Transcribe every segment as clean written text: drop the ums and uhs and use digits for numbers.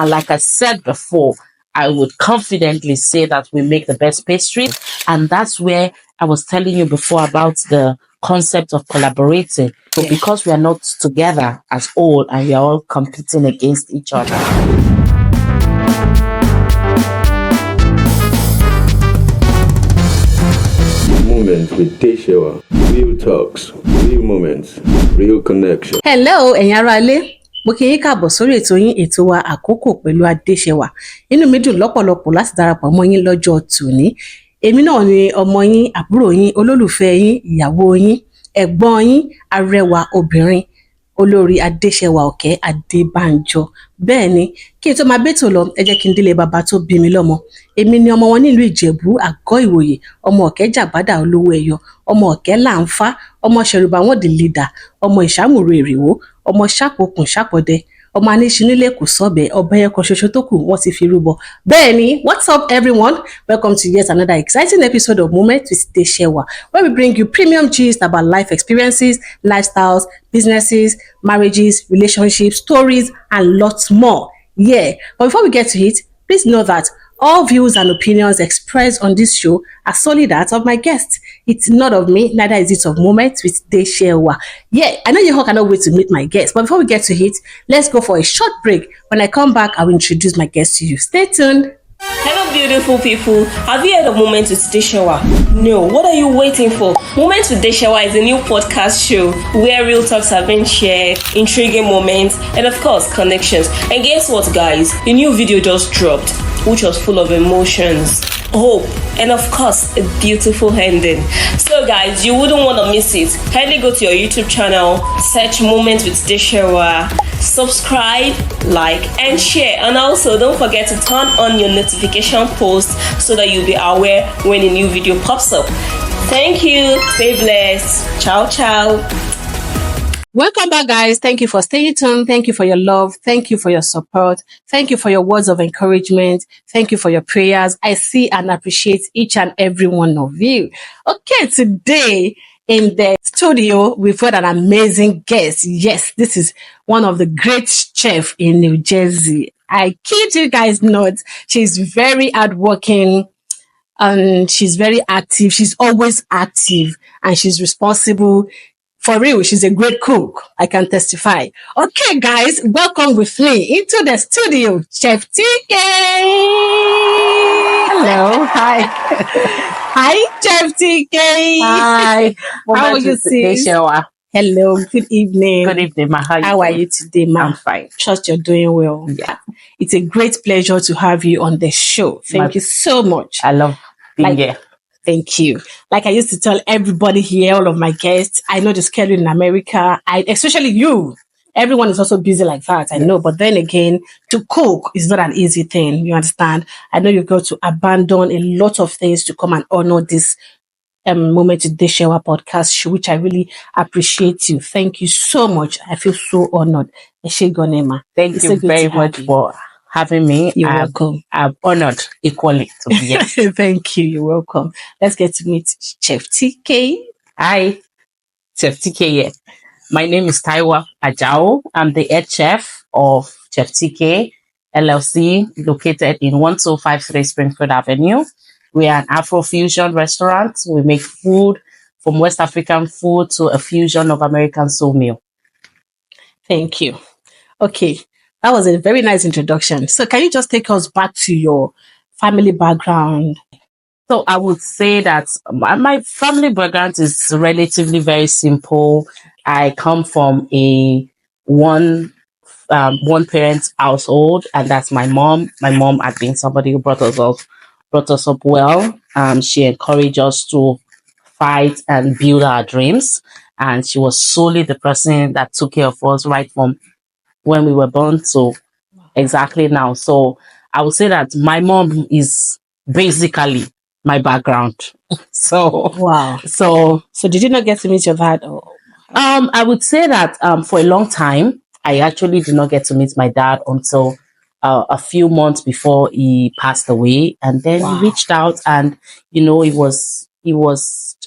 And like I said before, I would confidently say that we make the best pastry. And that's where I was telling you before about the concept of collaborating. So because we are not together as all and we are all competing against each other. Moments with Deshewa. Real talks, real moments, real connection. Hello, ẹ̀yin ará ilé. Mo kí yín káàbọ̀ sórí ètò yín ètò wa àkókò pẹ̀lú Adéṣẹwà. Inú mi dùn lọ́pọ̀lọpọ̀ láti darapọ̀ mọ́ yín lọ́jọ́ tòní. Èmi náà ni ọmọ yín, àbúrò yín, olólùfẹ́ yín, ìyàwó yín, ẹ̀gbọ́n yín, arẹwà obìnrin, olórí Adéṣẹwà Òkè Adébánjọ. Bẹ́ẹ̀ ni, kí n tó máa bẹ́tò lọ, ẹ jẹ́ kí n délé bàbá tó bí mi lọ́mọ. Èmi ni ọmọ wọn nílùú Ìjẹ̀bú, Àgọ́ Ìwòyè, ọmọ Ọ̀kẹ́ Jàgbádà olówó ẹyọ, ọmọ Ọ̀kẹ́ Láǹfà, ọmọ Ṣẹ̀rùbà wọn the leader, ọmọ Ìṣàmùrè Èrìwó, ọmọ Ṣàpòkùn Ṣàpọ̀dẹ, ọmọ Aníṣinílé kò sọ́bẹ̀, ọbẹ̀ ẹ̀kọ́ ṣoṣo tó kù wọ́n ti fi rúbọ. Bẹ́ẹ̀ ni, what's up everyone? Welcome to yet another exciting episode of Moments with Deshewa, where we bring you premium gist about life experiences, lifestyles, businesses, marriages, relationships, stories, and lots more. Yeah, but before we get to it, please know that all views and opinions expressed on this show are solely that of my guests. It's not of me, neither is it of Moments with Deshewa. Yeah, I know you all cannot wait to meet my guests, but before we get to it, let's go for a short break. When I come back, I will introduce my guests to you. Stay tuned. Hello, beautiful people. Have you heard of Moments with Deshewa? No. What are you waiting for? Moments with Deshewa is a new podcast show where real talks have been shared, intriguing moments, and of course, connections. And guess what, guys? A new video just dropped, which was full of emotions, hope, and of course, a beautiful ending. So, guys, you wouldn't want to miss it. Kindly go to your YouTube channel, search Moments with Deshewa, subscribe, like, and share. And also, don't forget to turn on your notification post so that you'll be aware when a new video pops up. Thank you. Stay blessed. Ciao, ciao. Welcome back, guys. Thank you for staying tuned. Thank you for your love. Thank you for your support. Thank you for your words of encouragement. Thank you for your prayers. I see and appreciate each and every one of you. Okay, today in the studio, we've got an amazing guest. Yes, this is one of the great chefs in New Jersey. I kid you guys not. She's very hardworking and she's very active. She's always active and she's responsible. For real, she's a great cook. I can testify. Okay, guys, welcome with me into the studio, Chefteekay. Hello, hi. Hi, Chefteekay. Hi. How are you, sis? Hello, good evening. Good evening, ma. How are you today, ma? I'm fine. Trust you're doing well. Yeah. It's a great pleasure to have you on the show. Thank you so much. I love being here. Thank you. Like I used to tell everybody here, all of my guests, I know the schedule in America, especially you. Everyone is also busy like that, I know. But then again, to cook is not an easy thing. You understand? I know you've got to abandon a lot of things to come and honor this Moment with Deshewa podcast show, which I really appreciate you. Thank you so much. I feel so honored. Thank you very much for having me. You're welcome. I'm honored equally to be here. Thank you. You're welcome. Let's get to meet Chefteekay. Hi, Chefteekay here. My name is Taiwa Ajao. I'm the head chef of Chefteekay LLC, located in 1253 Springfield Avenue. We are an Afro-fusion restaurant. We make food from West African food to a fusion of American soul meal. Thank you. Okay. That was a very nice introduction. So can you just take us back to your family background? So I would say that my family background is relatively very simple. I come from a one parent household, and that's my mom. My mom had been somebody who brought us up well. She encouraged us to fight and build our dreams, and she was solely the person that took care of us right from when we were born to exactly now. So I would say that my mom is basically my background. So wow. So did you not get to meet your dad? I would say that for a long time I actually did not get to meet my dad until a few months before he passed away, and then he reached out, and it was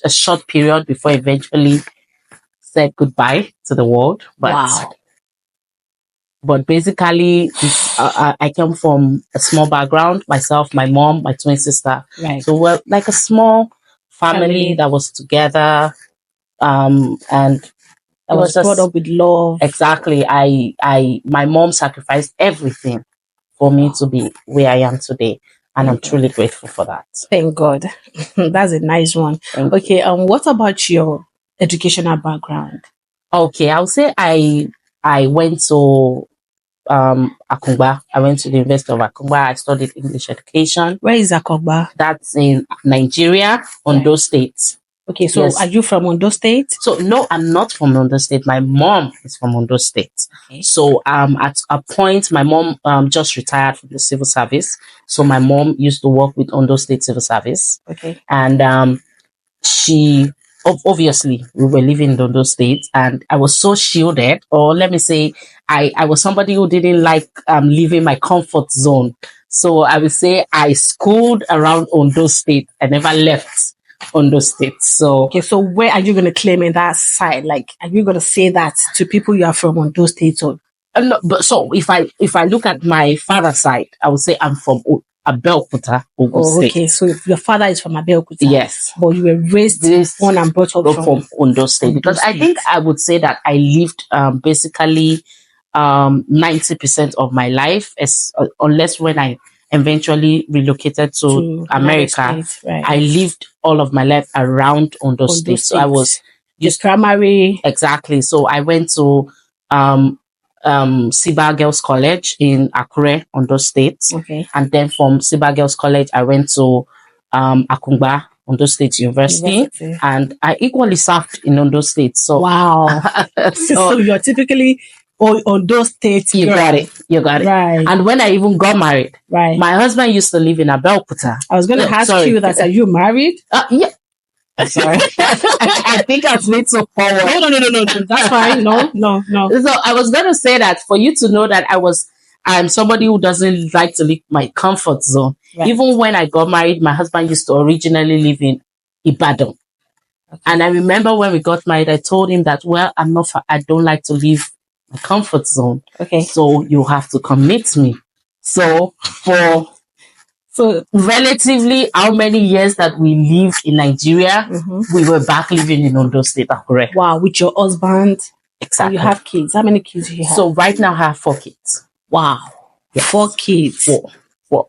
a short period before he eventually said goodbye to the world. But But basically, I come from a small background. Myself, my mom, my twin sister. Right. So we're like a small family that was together. And I was brought up with love. Exactly. My mom sacrificed everything for me to be where I am today. And I'm truly grateful for that. Thank God. That's a nice one. Okay. What about your educational background? Okay. I would say I went to Akungba. I went to the University of Akungba. I studied English education. Where is Akungba? That's in Nigeria, Ondo State. Okay, so Yes. Are you from Ondo State? So no, I'm not from Ondo State. My mom is from Ondo State. Okay. So at a point, my mom just retired from the civil service. So my mom used to work with Ondo State Civil Service. Okay. And she obviously we were living in Ondo State, and I was so shielded, or let me say, I was somebody who didn't like leaving my comfort zone. So I would say I schooled around Ondo State. I never left Ondo State. So Okay, so where are you going to claim in that side? Like, are you going to say that to people you are from Ondo State? Or no, but so if I look at my father's side, I would say I'm from Abeokuta, Ogun State. Okay, so your father is from Abeokuta. Yes, but you were raised, born and brought up from Ondo State, because I think I would say that I lived basically 90% of my life, unless when I eventually relocated to America, right. I lived all of my life around Ondo State. So I was just primary. Exactly. So I went to Siba Girls College in Akure, Ondo State. Okay. And then from Siba Girls College, I went to Akungba, Ondo State University. And I equally served in Ondo State. So wow. So you're typically Ondo State. You got it. Right. And when I even got married, right, my husband used to live in Abeokuta. I was going to ask you that. Are you married? Yeah. Sorry. I think I've made so forward. No. That's fine. No. So I was going to say that for you to know that I'm somebody who doesn't like to leave my comfort zone. Right. Even when I got married, my husband used to originally live in Ibadan. Okay. And I remember when we got married, I told him that, well, I don't like to leave my comfort zone. Okay. So you have to commit me. So relatively how many years that we lived in Nigeria, we were back living in Ondo State, correct? Wow, with your husband. Exactly. And you have kids. How many kids do you have? So right now I have 4 kids. Wow. Yes. 4 kids. 4.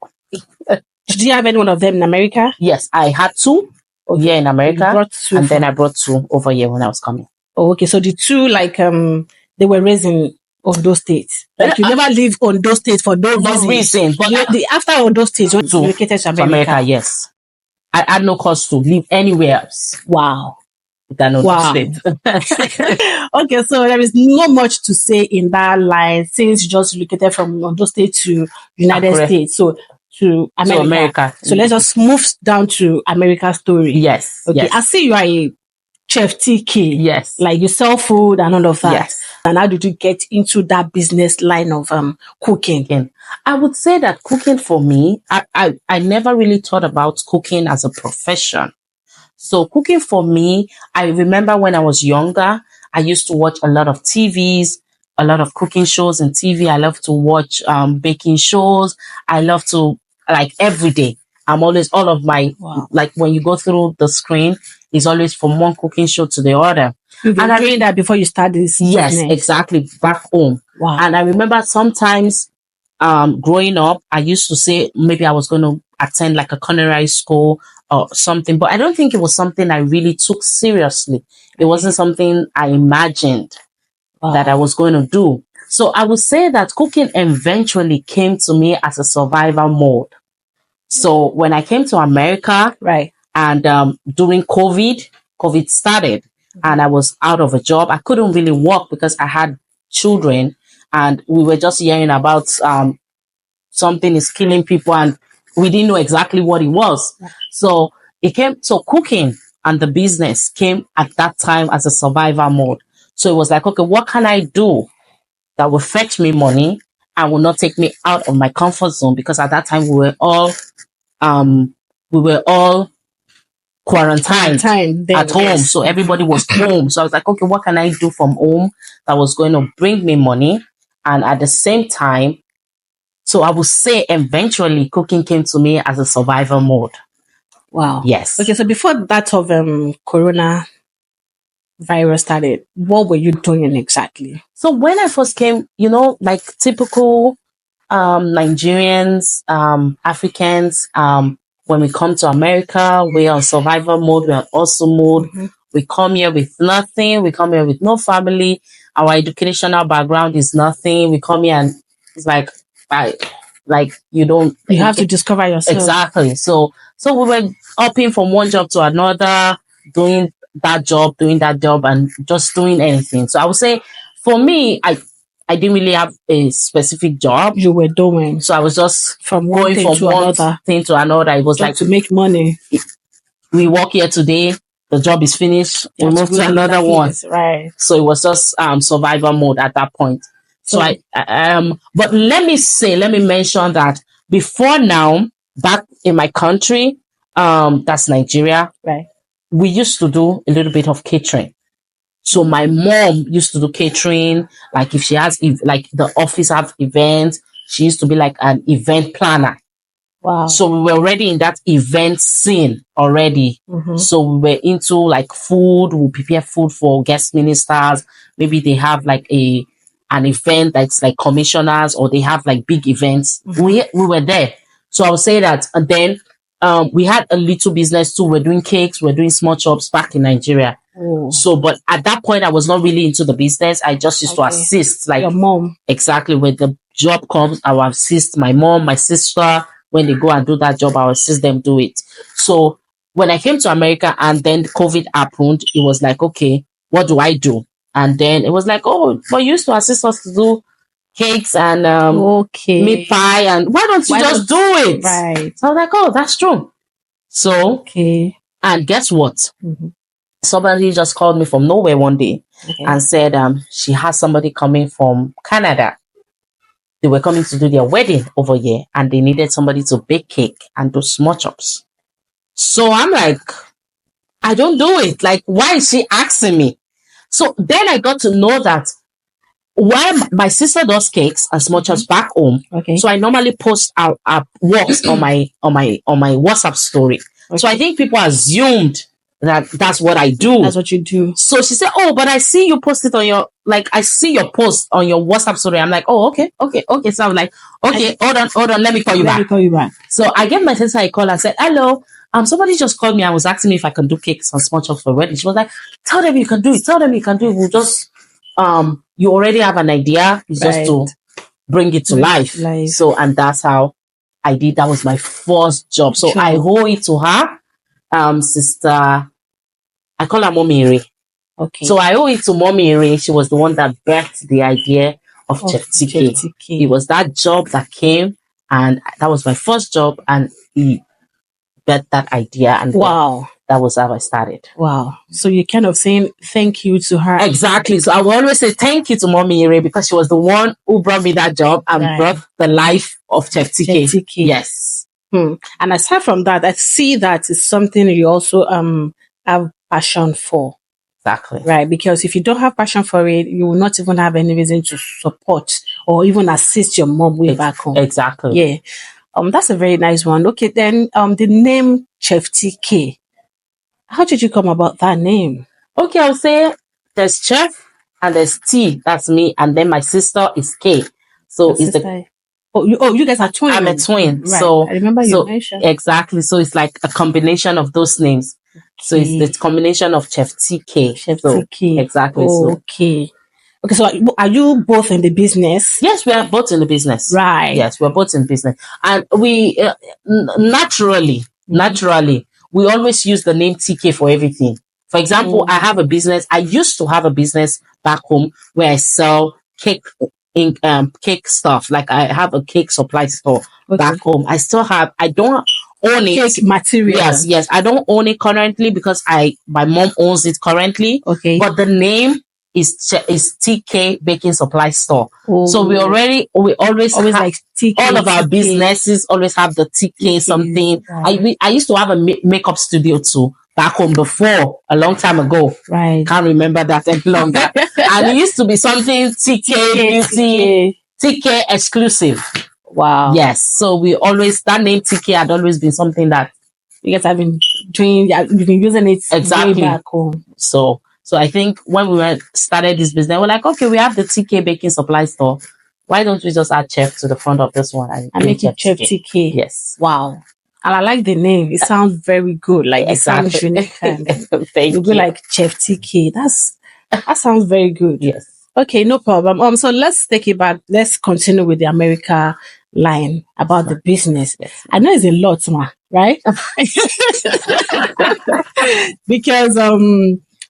Did you have any one of them in America? Yes, I had 2 here in America. And then I brought 2 over here when I was coming. Oh, okay. So the 2, like, they were raised in Ondo State. Like, you never leave Ondo State for no reason. But after Ondo State, you relocated to America. Yes. I had no cause to live anywhere else. Wow. Than Ondo State. Okay, so there is not much to say in that line since you just relocated from Ondo State to United States. So to America. So let's just move down to America's story. Yes. Okay. Yes. I see you are a Chefteekay. Yes. Like you sell food and all of that. Yes. And how did you get into that business line of cooking? I would say that cooking for me, I never really thought about cooking as a profession. So cooking for me, I remember when I was younger, I used to watch a lot of TVs, a lot of cooking shows on TV. I love to watch baking shows. I love to, like, every day. I'm always, all of my, like, when you go through the screen, it's always from one cooking show to the other. You've been doing that before you start this Yes, business. exactly. Back home. Wow. And I remember sometimes growing up, I used to say maybe I was going to attend like a culinary school or something, but I don't think it was something I really took seriously. It wasn't something I imagined that I was going to do. So I would say that cooking eventually came to me as a survival mode. So when I came to America, and during COVID started, and I was out of a job, I couldn't really work because I had children, and we were just hearing about something is killing people, and we didn't know exactly what it was. So cooking and the business came at that time as a survival mode. So it was like, okay, what can I do that will fetch me money and will not take me out of my comfort zone? Because at that time we were all quarantined at home. So everybody was home. So I was like, okay, what can I do from home that was going to bring me money And at the same time, so I would say eventually cooking came to me as a survival mode. Wow. Yes. Okay, so before that of corona virus started, what were you doing exactly? So when I first came, like typical Nigerians, Africans, when we come to America, we're on survival mode, we're on hustle mode. Mm-hmm. We come here with nothing. We come here with no family. Our educational background is nothing. We come here and it's like you don't. You have to discover yourself. Exactly. So we were hopping from one job to another, doing that job, and just doing anything. So I would say, for me, I didn't really have a specific job. You were doing. So I was just from one thing to another. It was just like to make money. We work here today. The job is finished. We move to another one. Right. So it was just survival mode at that point. So but let me mention that before now, back in my country, that's Nigeria. Right. We used to do a little bit of catering. So my mom used to do catering. Like if she has, like the office have events, she used to be like an event planner. Wow. So we were already in that event scene already. Mm-hmm. So we were into like food. We prepare food for guest ministers. Maybe they have like an event that's like commissioners, or they have like big events. Mm-hmm. We were there. So I would say that. And then we had a little business too. We're doing cakes. We're doing small chops back in Nigeria. Oh. So, but at that point, I was not really into the business. I just used to assist, like your mom. Exactly. When the job comes, I will assist my mom, my sister. When they go and do that job, I will assist them do it. So when I came to America and then COVID happened, it was like, okay, what do I do? And then it was like, oh, but you used to assist us to do cakes and meat pie, and why don't you just do it? Right. So I was like, oh, that's true. So, and guess what? Mm-hmm. Somebody just called me from nowhere one day and said she has somebody coming from Canada. They were coming to do their wedding over here, and they needed somebody to bake cake and do small chops. So I'm like, I don't do it. Like, why is she asking me? So then I got to know that while my sister does cakes and small chops back home, so I normally post our works on my WhatsApp story. So I think people assumed that's what I do. That's what you do. So she said, oh, but I see you post it on your, I see your post on your WhatsApp story. I'm like, oh, okay. So I'm like, okay, hold on, let me call you back. So I gave my sister a call and said, hello, somebody just called me and was asking me if I can do cakes and small chops for wedding. She was like, tell them you can do it. We'll just, you already have an idea. It's just to bring it to life. So, and that's how I did. That was my first job. So I owe it to her, sister. I call her Mommy Ire. Okay. So I owe it to Mommy Ire. She was the one that birthed the idea of Chefteekay. It was that job that came, and that was my first job, and he birthed that idea. And wow, that was how I started. Wow. So you're kind of saying thank you to her. Exactly. So I will always say thank you to Mommy Ire, because she was the one who brought me that job and brought the life of Chefteekay. Yes. And aside from that, I see that it's something you also have passion for. Exactly. Right. Because if you don't have passion for it, you will not even have any reason to support or even assist your mom way back home. Exactly. Yeah. That's a very nice one. Okay, then the name Chefteekay. How did you come about that name? Okay, I'll say there's Chef and there's T, that's me, and then my sister is K. So it's the you guys are twins. I'm a twin. Right. So I remember you mentioned. Exactly. So it's like a combination of those names. So it's the combination of Chefteekay. Chefteekay. So, exactly. Okay. Okay, so are you both in the business? Yes, we are both in the business. Right. Yes, we're both in business. And we, naturally, we always use the name TK for everything. For example, I have a business. I used to have a business back home where I sell cake stuff. Like I have a cake supply store back home. I still have, I don't own it. Cake material. Yes. I don't own it currently because my mom owns it currently. Okay. But the name is TK Baking Supply Store. So we always have, like TK. All of our businesses always have the TK something. Right. I used to have a makeup studio too. back home before, a long time ago. Right. Can't remember that any longer. And it used to be something TK Beauty, TK exclusive. Wow. Yes. So we always, that name TK had always been something that You guys have been doing, you've been using it exactly way back home. So I think when we started this business, we're like, okay, we have the TK baking supply store. Why don't we just add chef to the front of this one and make it Chefteekay? Yes. Wow. And I like the name. It sounds very good. Like exactly. It sounds unique. And Thank you'll be like Chefteekay. That sounds very good. Yes. Okay, no problem. So let's take it back. Let's continue with the America line about the business. Yes. I know it's a lot, right? Because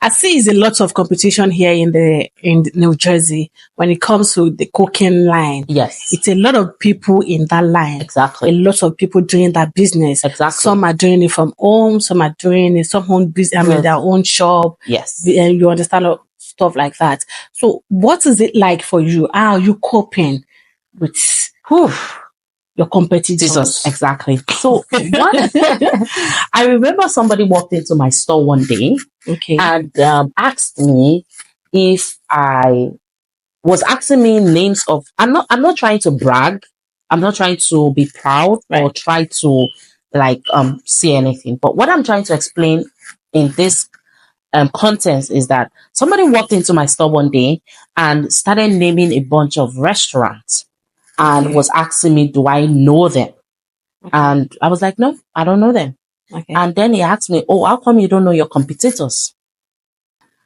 I see it's a lot of competition here in New Jersey when it comes to the cooking line. Yes. It's a lot of people in that line. Exactly. A lot of people doing that business. Exactly. Some are doing it from home. Some are doing it some own business. I mean, their own shop. Yes. And you understand stuff like that. So, what is it like for you? How are you coping with your competitors? Jesus, exactly. So I remember somebody walked into my store one day, okay, and asked me if I was asking me names of. I'm not trying to brag. I'm not trying to be proud or try to say anything. But what I'm trying to explain in this content is that somebody walked into my store one day and started naming a bunch of restaurants and was asking me, do I know them? And I was like, no, I don't know them. Okay. And then he asked me, oh, how come you don't know your competitors?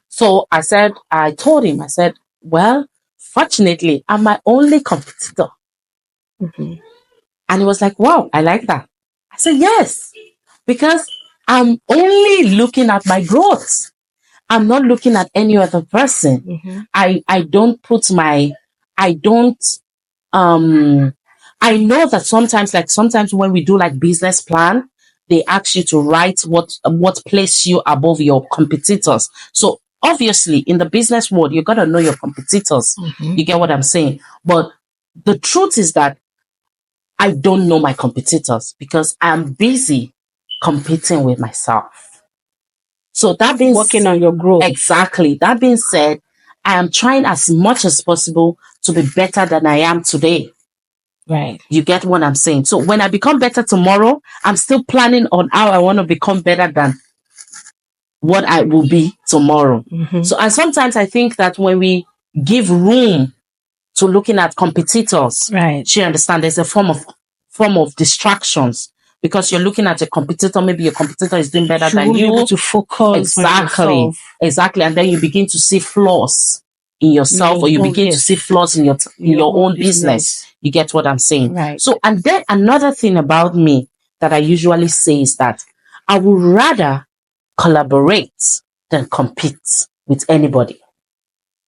So I told him, I said, well, fortunately, I'm my only competitor. Mm-hmm. And he was like, wow, I like that. I said, yes, because I'm only looking at my growth. I'm not looking at any other person. Mm-hmm. I know that sometimes when we do like business plan, they ask you to write what place you above your competitors. So obviously in the business world, you got to know your competitors. Mm-hmm. You get what I'm saying? But the truth is that I don't know my competitors because I'm busy competing with myself. So that being working on your growth. Exactly. That being said, I am trying as much as possible to be better than I am today. Right. You get what I'm saying? So when I become better tomorrow, I'm still planning on how I want to become better than what I will be tomorrow. Mm-hmm. So, and sometimes I think that when we give room to looking at competitors, right, you understand there's a form of distractions because you're looking at a competitor. Maybe your competitor is doing better than you. Able to focus exactly, and then you begin to see flaws in yourself, or you begin to see flaws in your own business. You get what I'm saying? Right. So, and then another thing about me that I usually say is that I would rather collaborate than compete with anybody.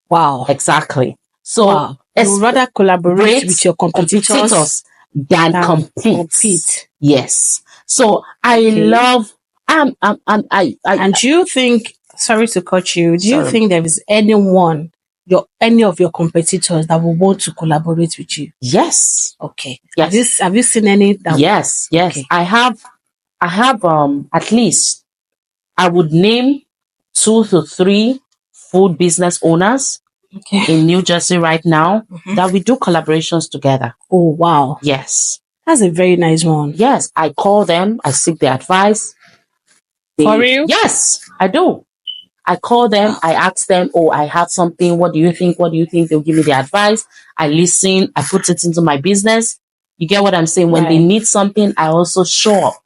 Wow. Exactly. So you would rather collaborate with your competitors than compete. Yes. So I love and do you think, sorry to cut you, do you think there is any of your competitors that will want to collaborate with you? Yes. Okay. Yes. Have you seen any Yes. Okay. I have at least I would name 2 to 3 food business owners in New Jersey right now that we do collaborations together. Oh, wow. Yes. That's a very nice one. Yes. I call them. I seek their advice. For real? Yes, I do. I call them. I ask them, oh, I have something. What do you think? What do you think? They'll give me the advice. I listen. I put it into my business. You get what I'm saying? When they need something, I also show up.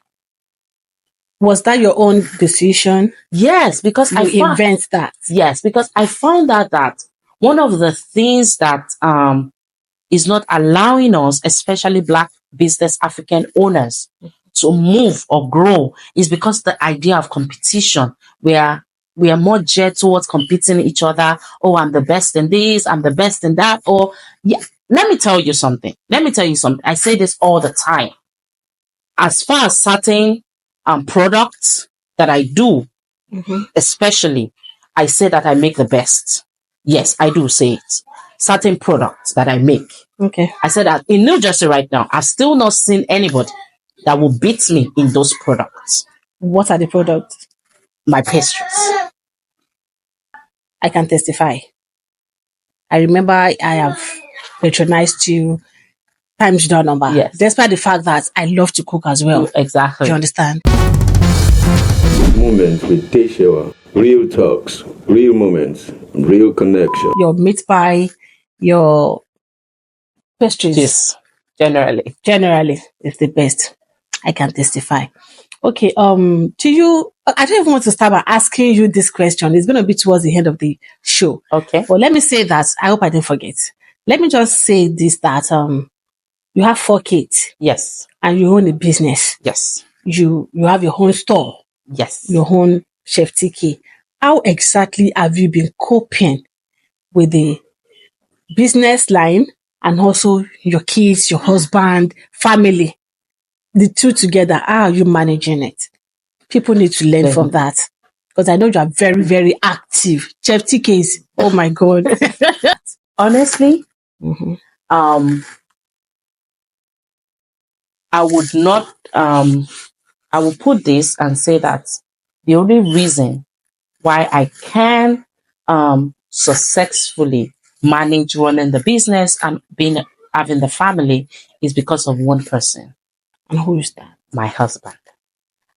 Was that your own decision? Yes, because I invent that. Yes, because I found out that one of the things that is not allowing us, especially Black business African owners, to move or grow is because the idea of competition, where we are more geared towards competing each other. Oh, I'm the best in this, I'm the best in that. Or let me tell you something. I say this all the time. As far as certain products that I do, especially, I say that I make the best. Yes, I do say it. Certain products that I make. Okay. I said that in New Jersey right now, I've still not seen anybody that will beat me in those products. What are the products? my pastries. I can testify. I remember I have patronized you times without number. Yes. Despite the fact that I love to cook as well. Exactly. Do you understand? Moments with Deshewa. Real talks, real moments, real connection. Your meat pie, your pastries Yes. Generally. is the best. I can testify. Okay, to you, I don't even want to start by asking you this question. It's going to be towards the end of the show. Okay. But let me say that, I hope I didn't forget. Let me just say this, that you have 4 kids Yes. and you own a business. Yes. You have your own store, Yes. your own Chefteekay. How exactly have you been coping with the business line and also your kids, your husband, family? The two together, how are you managing it? People need to learn from that. Because I know you are very, very active. Chefteekay is, oh my God. Honestly, Mhm. I would not I will put this and say that the only reason why I can successfully manage running the business and having the family is because of one person, And who is that? my husband.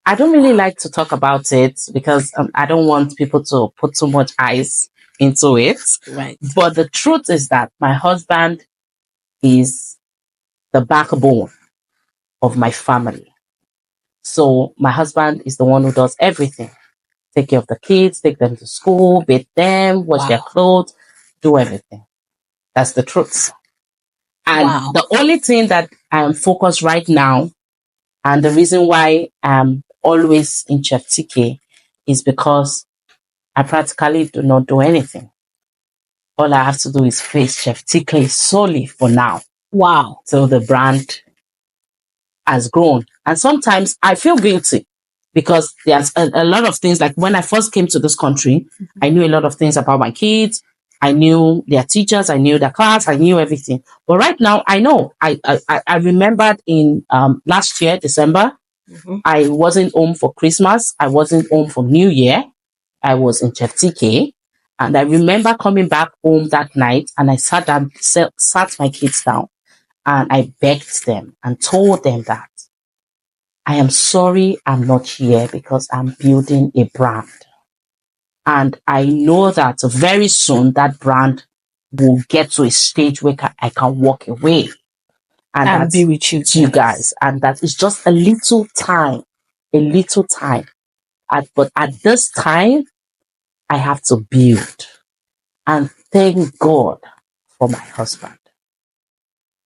I don't really like to talk about it because I don't want people to put too much eyes into it. Right. But the truth is that my husband is the backbone of my family. So my husband is the one who does everything. Take care of the kids, take them to school, bathe them, wash their Wow. clothes, do everything. That's the truth. And Wow. the only thing that I am focused right now, and the reason why I'm always in Chefteekay is because I practically do not do anything. All I have to do is face Chefteekay solely for now. Wow. So the brand has grown. And sometimes I feel guilty because there's a lot of things. Like when I first came to this country, I knew a lot of things about my kids. I knew their teachers. I knew their class. I knew everything. But right now, I know. I remembered in last year, December, Mhm. I wasn't home for Christmas. I wasn't home for New Year. I was in Chefteekay. And I remember coming back home that night and I sat my kids down and I begged them and told them that I am sorry I'm not here because I'm building a brand. And I know that very soon that brand will get to a stage where I can walk away. And And that's be with you to you guys. And that is just a little time. But at this time, I have to build. And thank God for my husband.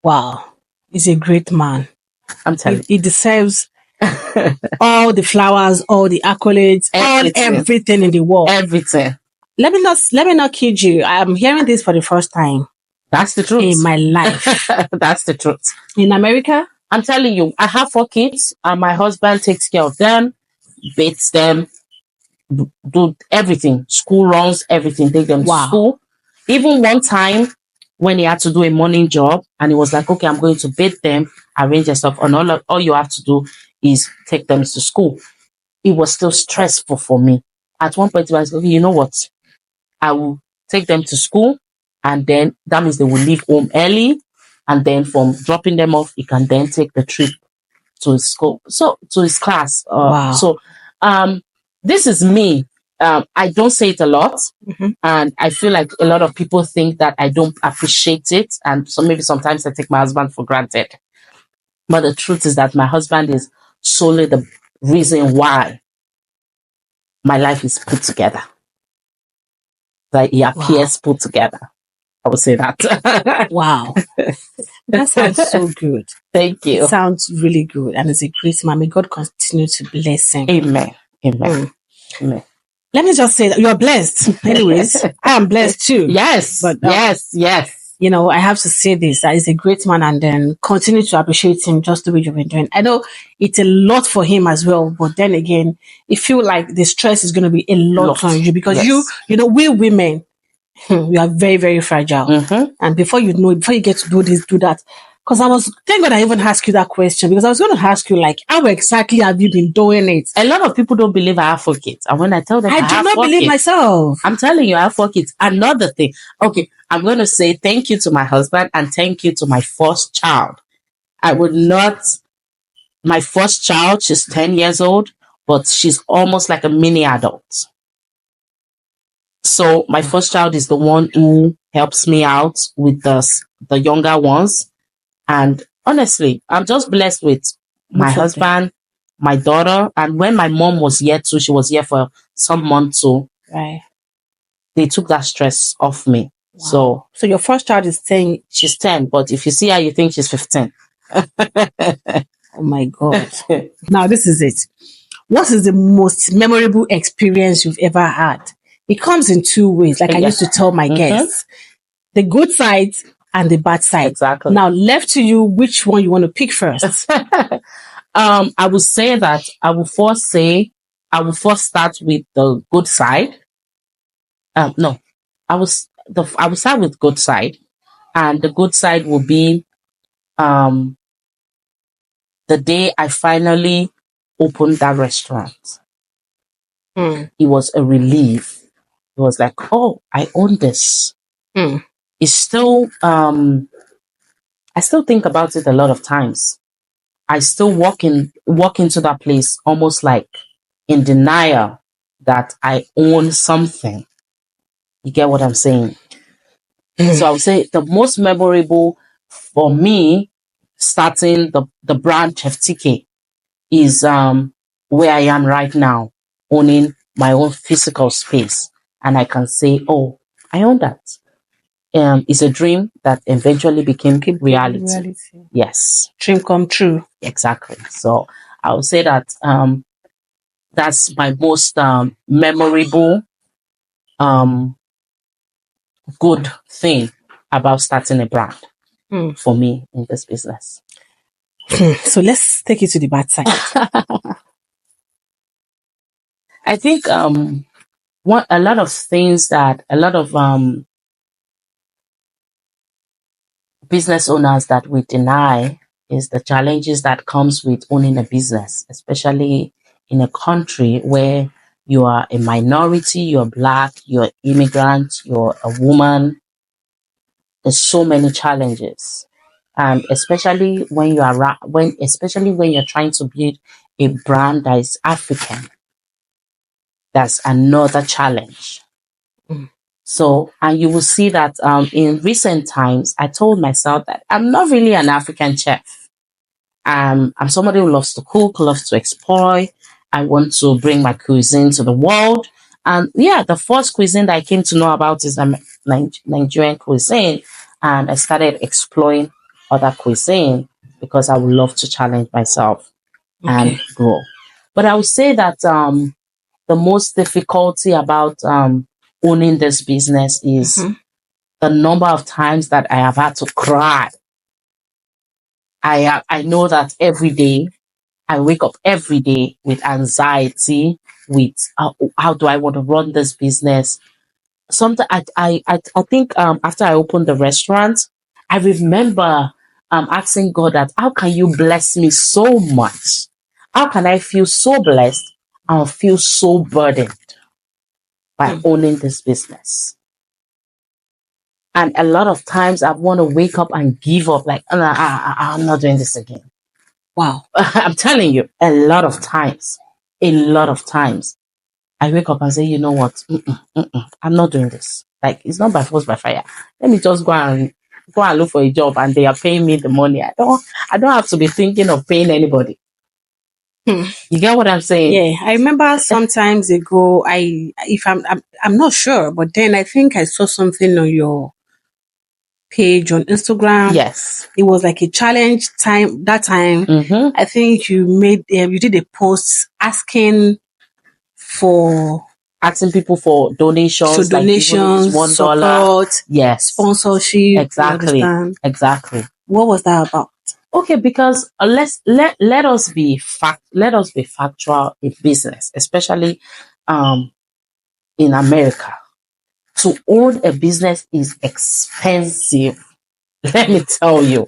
Wow. He's a great man. I'm telling He deserves all the flowers, all the accolades, everything in the world. everything. Let me not kid you. I'm hearing this for the first time That's the truth. in my life. That's the truth. In America, I'm telling you, I have 4 kids and my husband takes care of them, bathes them, do everything, school runs, everything, take them to Wow. school. Even one time when he had to do a morning job and he was like, okay, I'm going to bathe them, arrange their stuff, and all you have to do is take them to school. It was still stressful for me. At one point, I was like, okay, you know what? I will take them to school and then that means they will leave home early. And then from dropping them off, he can then take the trip to his school, so to his class. Wow. So this is me. I don't say it a lot. Mhm. And I feel like a lot of people think that I don't appreciate it. And so maybe sometimes I take my husband for granted. But the truth is that my husband is solely the reason why my life is put together. That he appears put together. I would say that. Wow. That sounds so good. Thank you. It sounds really good. And it's a great man. May God continue to bless him. Amen. Amen. Amen. Let me just say that you're blessed. Anyways, I am blessed too. Yes. But yes. you know, I have to say this, that he's a great man, and then continue to appreciate him just the way you've been doing. I know it's a lot for him as well, but then again, I feel like the stress is going to be a lot on you because Yes. you know, we women, we are very, very fragile. Mhm. And before you know it, before you get to do this, do that, Because thank God I even asked you that question, because I was going to ask you, like, how exactly have you been doing it? A lot of people don't believe I have 4 kids. And when I tell them I do have not 4 believe kids, myself. I'm telling you, I have 4 kids. Another thing. Okay, I'm going to say thank you to my husband and thank you to my first child. I would not, my first child, she's 10 years old, but she's almost like a mini adult. So my first child is the one who helps me out with the younger ones. And honestly, I'm just blessed with my Both of them. husband, my daughter, and when my mom was here too, she was here for some months too. Right. They took that stress off me. Wow. So your first child is 10. She's 10, but if you see her, you think she's 15. Oh my God. Now this is it. What is the most memorable experience you've ever had? It comes in 2 ways, like I used to tell my guests. The good side and the bad side. Exactly. Now, left to you, which one you want to pick first? I would say that I will first start with the good side. No, I will start with good side, and the good side will be the day I finally opened that restaurant. It was a relief. It was like, oh, I own this. It's still I still think about it a lot of times. I still walk into that place almost like in denial that I own something. You get what I'm saying? So I would say the most memorable for me starting the brand Chefteekay is where I am right now, owning my own physical space. And I can say, oh, I own that. It's a dream that eventually became reality. Yes. Dream come true. Exactly. So I would say that that's my most memorable good thing about starting a brand for me in this business. So let's take it to the bad side. I think a lot of things that a lot of business owners that we deny is the challenges that comes with owning a business, especially in a country where you are a minority, you're Black, you're immigrant, you're a woman. There's so many challenges, and especially when when you're trying to build a brand that is African, that's another challenge. So, and you will see that in recent times, I told myself that I'm not really an African chef. I'm somebody who loves to cook, loves to explore. I want to bring my cuisine to the world. And yeah, the first cuisine that I came to know about is Nigerian cuisine. And I started exploring other cuisine because I would love to challenge myself and grow. But I would say that the most difficulty about owning this business is the number of times that I have had to cry. I know that every day I wake up every day with anxiety, with how do I want to run this business. Sometimes I think after I opened the restaurant, I remember asking God that how can you bless me so much? How can I feel so blessed and feel so burdened by owning this business? And a lot of times I want to wake up and give up, like, I'm not doing this again. Wow. I'm telling you, a lot of times, I wake up and say, you know what? I'm not doing this. Like, it's not by force, by fire. Let me just go and look for a job, and they are paying me the money. I don't have to be thinking of paying anybody. You get what I'm saying? Yeah, I remember sometimes ago. I'm not sure, but then I think I saw something on your page on Instagram. Yes. It was like a challenge time. That time, I think you did a post asking people for donations, so donations, like $1, support, yes, sponsorship. exactly, Exactly. What was that about? Okay, because let us be factual in business, especially in America. To own a business is expensive. Let me tell you.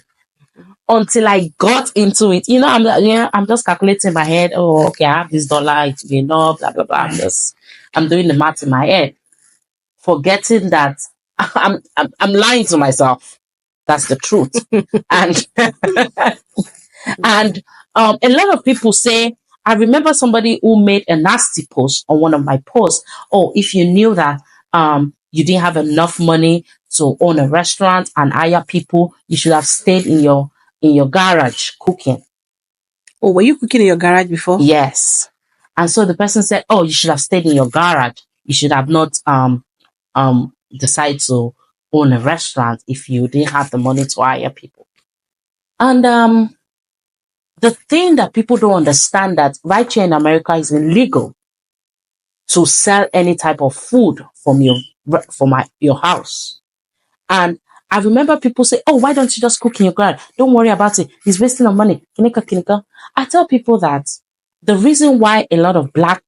until I got into it. I'm just calculating in my head. Oh, okay, I have this dollar. It's been enough. Blah blah blah. I'm doing the math in my head, forgetting that I'm lying to myself. That's the truth. And and a lot of people say, I remember somebody who made a nasty post on one of my posts. Oh, if you knew that you didn't have enough money to own a restaurant and hire people, you should have stayed in your garage cooking. Oh, were you cooking in your garage before? Yes. And so the person said, oh, you should have stayed in your garage. You should have not decided to own a restaurant if you didn't have the money to hire people. And the thing that people don't understand, that right here in America is illegal to sell any type of food from your house. And I remember people say, oh, why don't you just cook in your garage? Don't worry about it. It's wasting of money. Kinika. I tell people that the reason why a lot of Black,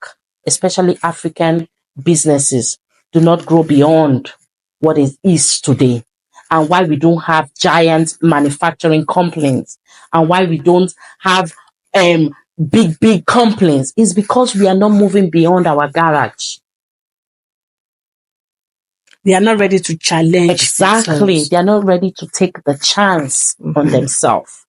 especially African businesses do not grow beyond what it is today, and why we don't have giant manufacturing companies, and why we don't have big companies, is because we are not moving beyond our garage. They are not ready to challenge. Exactly. themselves. They are not ready to take the chance on themselves.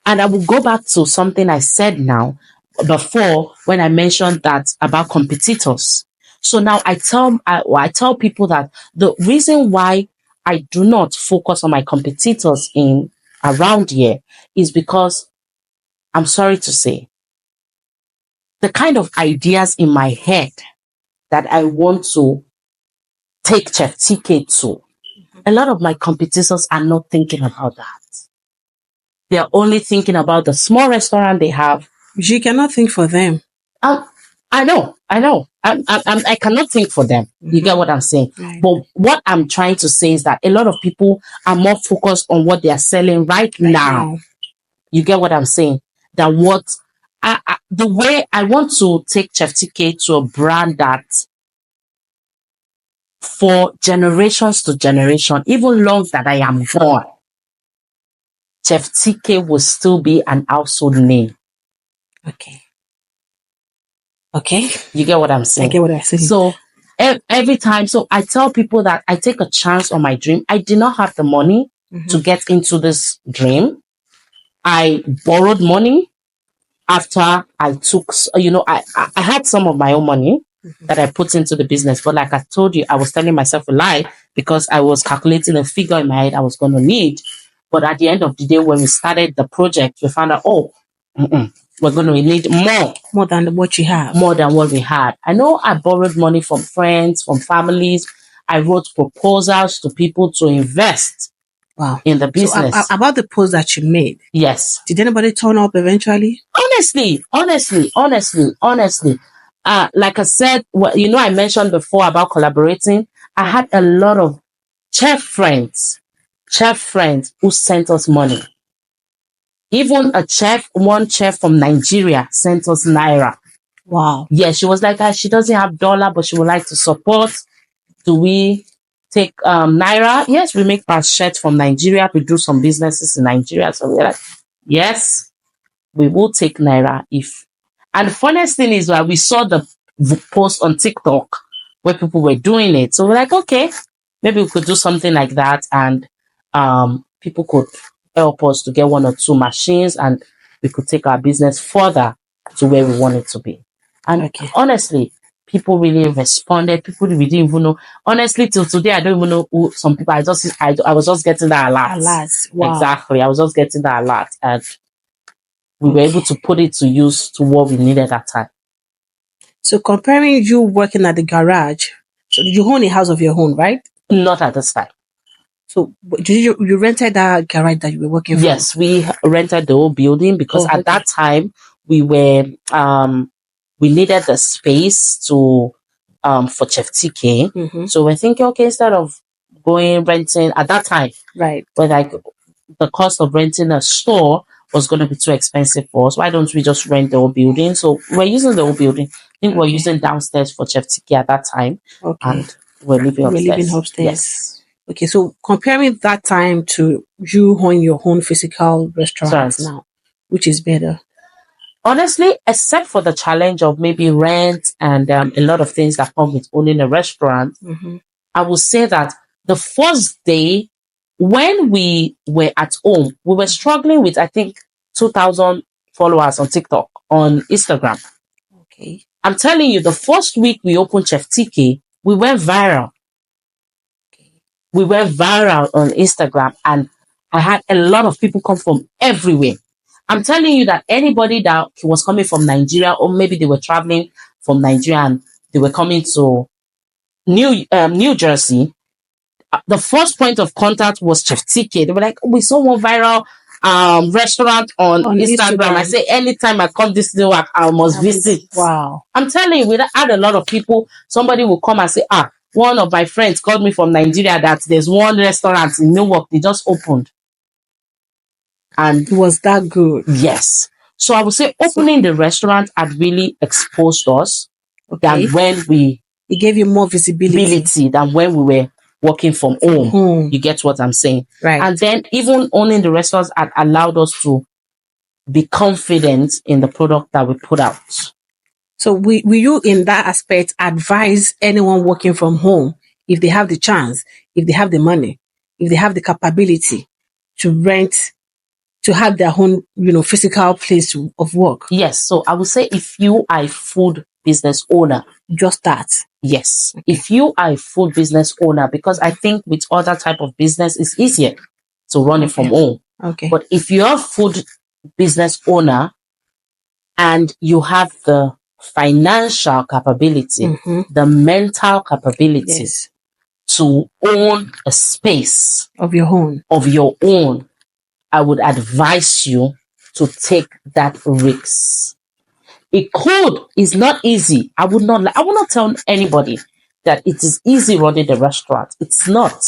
And I will go back to something I said now before when I mentioned that about competitors. So now I tell people that the reason why I do not focus on my competitors in around here is because, I'm sorry to say, the kind of ideas in my head that I want to take Chefteekay to, a lot of my competitors are not thinking about that. They're only thinking about the small restaurant they have. You cannot think for them. I know. I cannot think for them. You get what I'm saying? Right. But what I'm trying to say is that a lot of people are more focused on what they are selling right now. You get what I'm saying? That the way I want to take Chefteekay to a brand that for generations to generation, even long that I am gone, Chefteekay will still be an household name. Okay. You get what I'm saying? I get what I'm saying. So every time, so I tell people that I take a chance on my dream. I did not have the money to get into this dream. I borrowed money after I took, I had some of my own money that I put into the business. But like I told you, I was telling myself a lie because I was calculating a figure in my head I was going to need. But at the end of the day, when we started the project, we found out, we're going to need more than what you have. More than what we had. I know I borrowed money from friends, from families. I wrote proposals to people to invest in the business. So about the post that you made. Yes. Did anybody turn up eventually? Honestly. Like I said, I mentioned before about collaborating. I had a lot of chef friends who sent us money. Even one chef from Nigeria sent us Naira. Wow. Yeah, she was like, she doesn't have dollar, but she would like to support. Do we take Naira? Yes, we make our shirt from Nigeria. We do some businesses in Nigeria. So we're like, yes, we will take Naira if. And the funniest thing is that we saw the post on TikTok where people were doing it. So we're like, okay, maybe we could do something like that, and people could help us to get one or two machines, and we could take our business further to where we want it to be. And honestly, people really responded. People we didn't even know. Honestly, till today, I don't even know who some people. I was just getting that alert. Wow. Exactly, I was just getting that alert, and we were able to put it to use to what we needed at that time. So comparing you working at the garage, so you own a house of your own, right? Not at this time. So you rented that garage that you were working from? Yes, we rented the whole building because at that time we were we needed the space to for Chefteekay. So we're thinking, okay, instead of renting at that time, right? But like the cost of renting a store was going to be too expensive for us. Why don't we just rent the whole building? So we're using the whole building. I think we're using downstairs for Chefteekay at that time. And we're living upstairs. Yes. Okay, so comparing that time to you on your own physical restaurant Sorry. now, which is better? Honestly, except for the challenge of maybe rent and a lot of things that come with owning a restaurant, I would say that the first day when we were at home, we were struggling with, I think, 2,000 followers on TikTok, on Instagram. Okay. I'm telling you, the first week we opened Chefteekay, we went viral. We went viral on Instagram, and I had a lot of people come from everywhere. I'm telling you that anybody that was coming from Nigeria, or maybe they were traveling from Nigeria and they were coming to New Jersey, the first point of contact was Chefteekay. They were like, "Oh, we saw one viral restaurant on Instagram." I say, anytime I come this new work, I must visit. Wow. I'm telling you, we had a lot of people. Somebody will come and say, one of my friends called me from Nigeria that there's one restaurant in Newark they just opened. And It was that good. yes. So I would say opening the restaurant had really exposed us Okay. than when we It gave you more visibility than when we were working from home. You get what I'm saying? Right. And then even owning the restaurants had allowed us to be confident in the product that we put out. So will you in that aspect advise anyone working from home, if they have the chance, if they have the money, if they have the capability to rent, to have their own, physical place of work? Yes. So I would say if you are a food business owner, just that. Yes. Okay. If you are a food business owner, because I think with other type of business, it's easier to run it from home. Okay. But if you're a food business owner and you have the financial capability, the mental capability to own a space of your own, I would advise you to take that risk. It's not easy. I would not tell anybody that it is easy running the restaurant. It's not.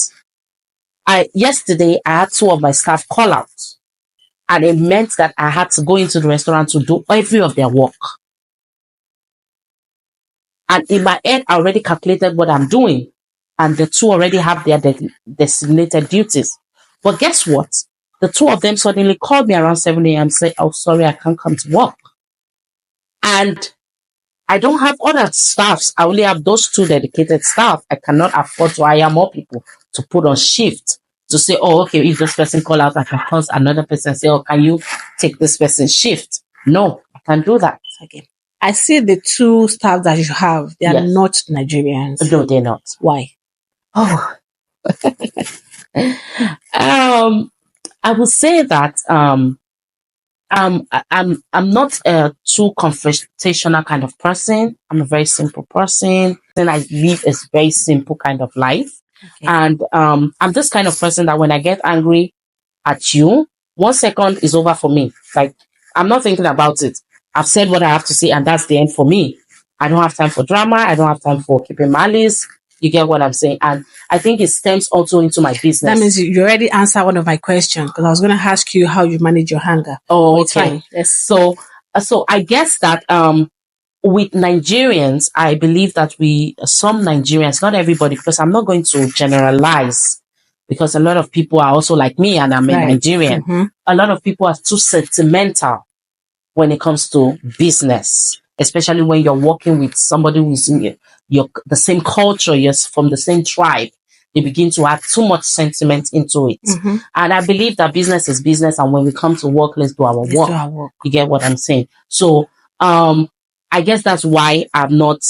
Yesterday I had two of my staff call out, and it meant that I had to go into the restaurant to do every of their work. And in my head, I already calculated what I'm doing, and the two already have their designated duties. But guess what? The two of them suddenly called me around 7 a.m. and said, "Oh, sorry, I can't come to work." And I don't have other staffs. I only have those two dedicated staff. I cannot afford to hire more people to put on shift to say, "Oh, okay, if this person call out, I can call another person and say, oh, can you take this person's shift?" No, I can't do that. Okay. I see the two staff that you have, they are not Nigerians. No, they're not. Why? Oh, I would say that I'm not a too confrontational kind of person. I'm a very simple person. And I live a very simple kind of life. Okay. And I'm this kind of person that when I get angry at you, 1 second is over for me. Like, I'm not thinking about it. I've said what I have to say, and that's the end for me. I don't have time for drama. I don't have time for keeping malice. You get what I'm saying? And I think it stems also into my business. That means you already answered one of my questions, because I was going to ask you how you manage your anger. Oh, okay. Yes. So I guess that with Nigerians, I believe that some Nigerians, not everybody, because I'm not going to generalize, because a lot of people are also like me, and I'm a Nigerian. A lot of people are too sentimental when it comes to business, especially when you're working with somebody who's in the same culture, you're from the same tribe. They begin to add too much sentiment into it. And I believe that business is business, and when we come to work, let's do our work. You get what I'm saying? So I guess that's why I've not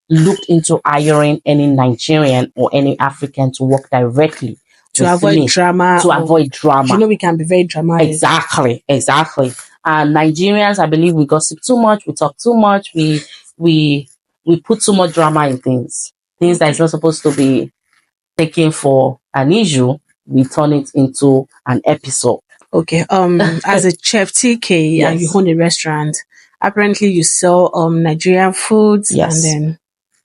looked into hiring any Nigerian or any African to work directly to avoid drama. You know, we can be very dramatic. Exactly. And Nigerians, I believe we gossip too much, we talk too much, we put too much drama in things that is not supposed to be taken for an issue. We turn it into an episode. Okay. As a Chefteekay, and you own a restaurant, apparently you sell Nigerian foods, and then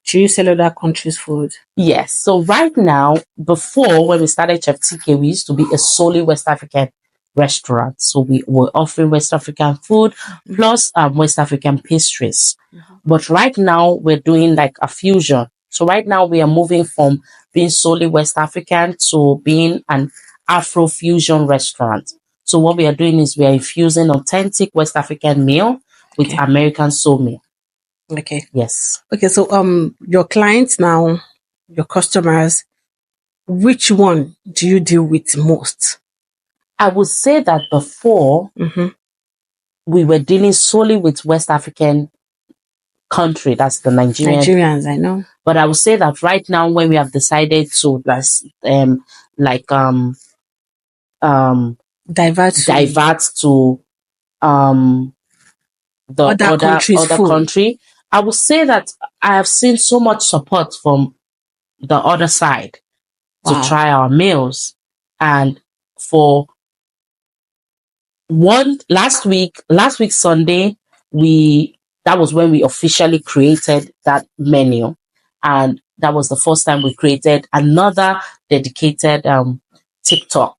do you sell other countries' food? Yes. So right now, before when we started Chefteekay, we used to be a solely West African restaurant. So we were offering West African food plus West African pastries. But right now we're doing like a fusion. So right now we are moving from being solely West African to being an Afro-fusion restaurant. So what we are doing is we are infusing authentic West African meal with Okay. American soul meal. Okay. Yes. Okay. So your clients now, your customers, which one do you deal with most? I would say that before Mm-hmm. we were dealing solely with West African country, that's the Nigerian. Nigerians, I know. But I would say that right now, when we have decided to Divert to divert to the other countries' other food. country, I would say that I have seen so much support from the other side to Wow. try our meals. And for last week Sunday, that was when we officially created that menu, and that was the first time we created another dedicated TikTok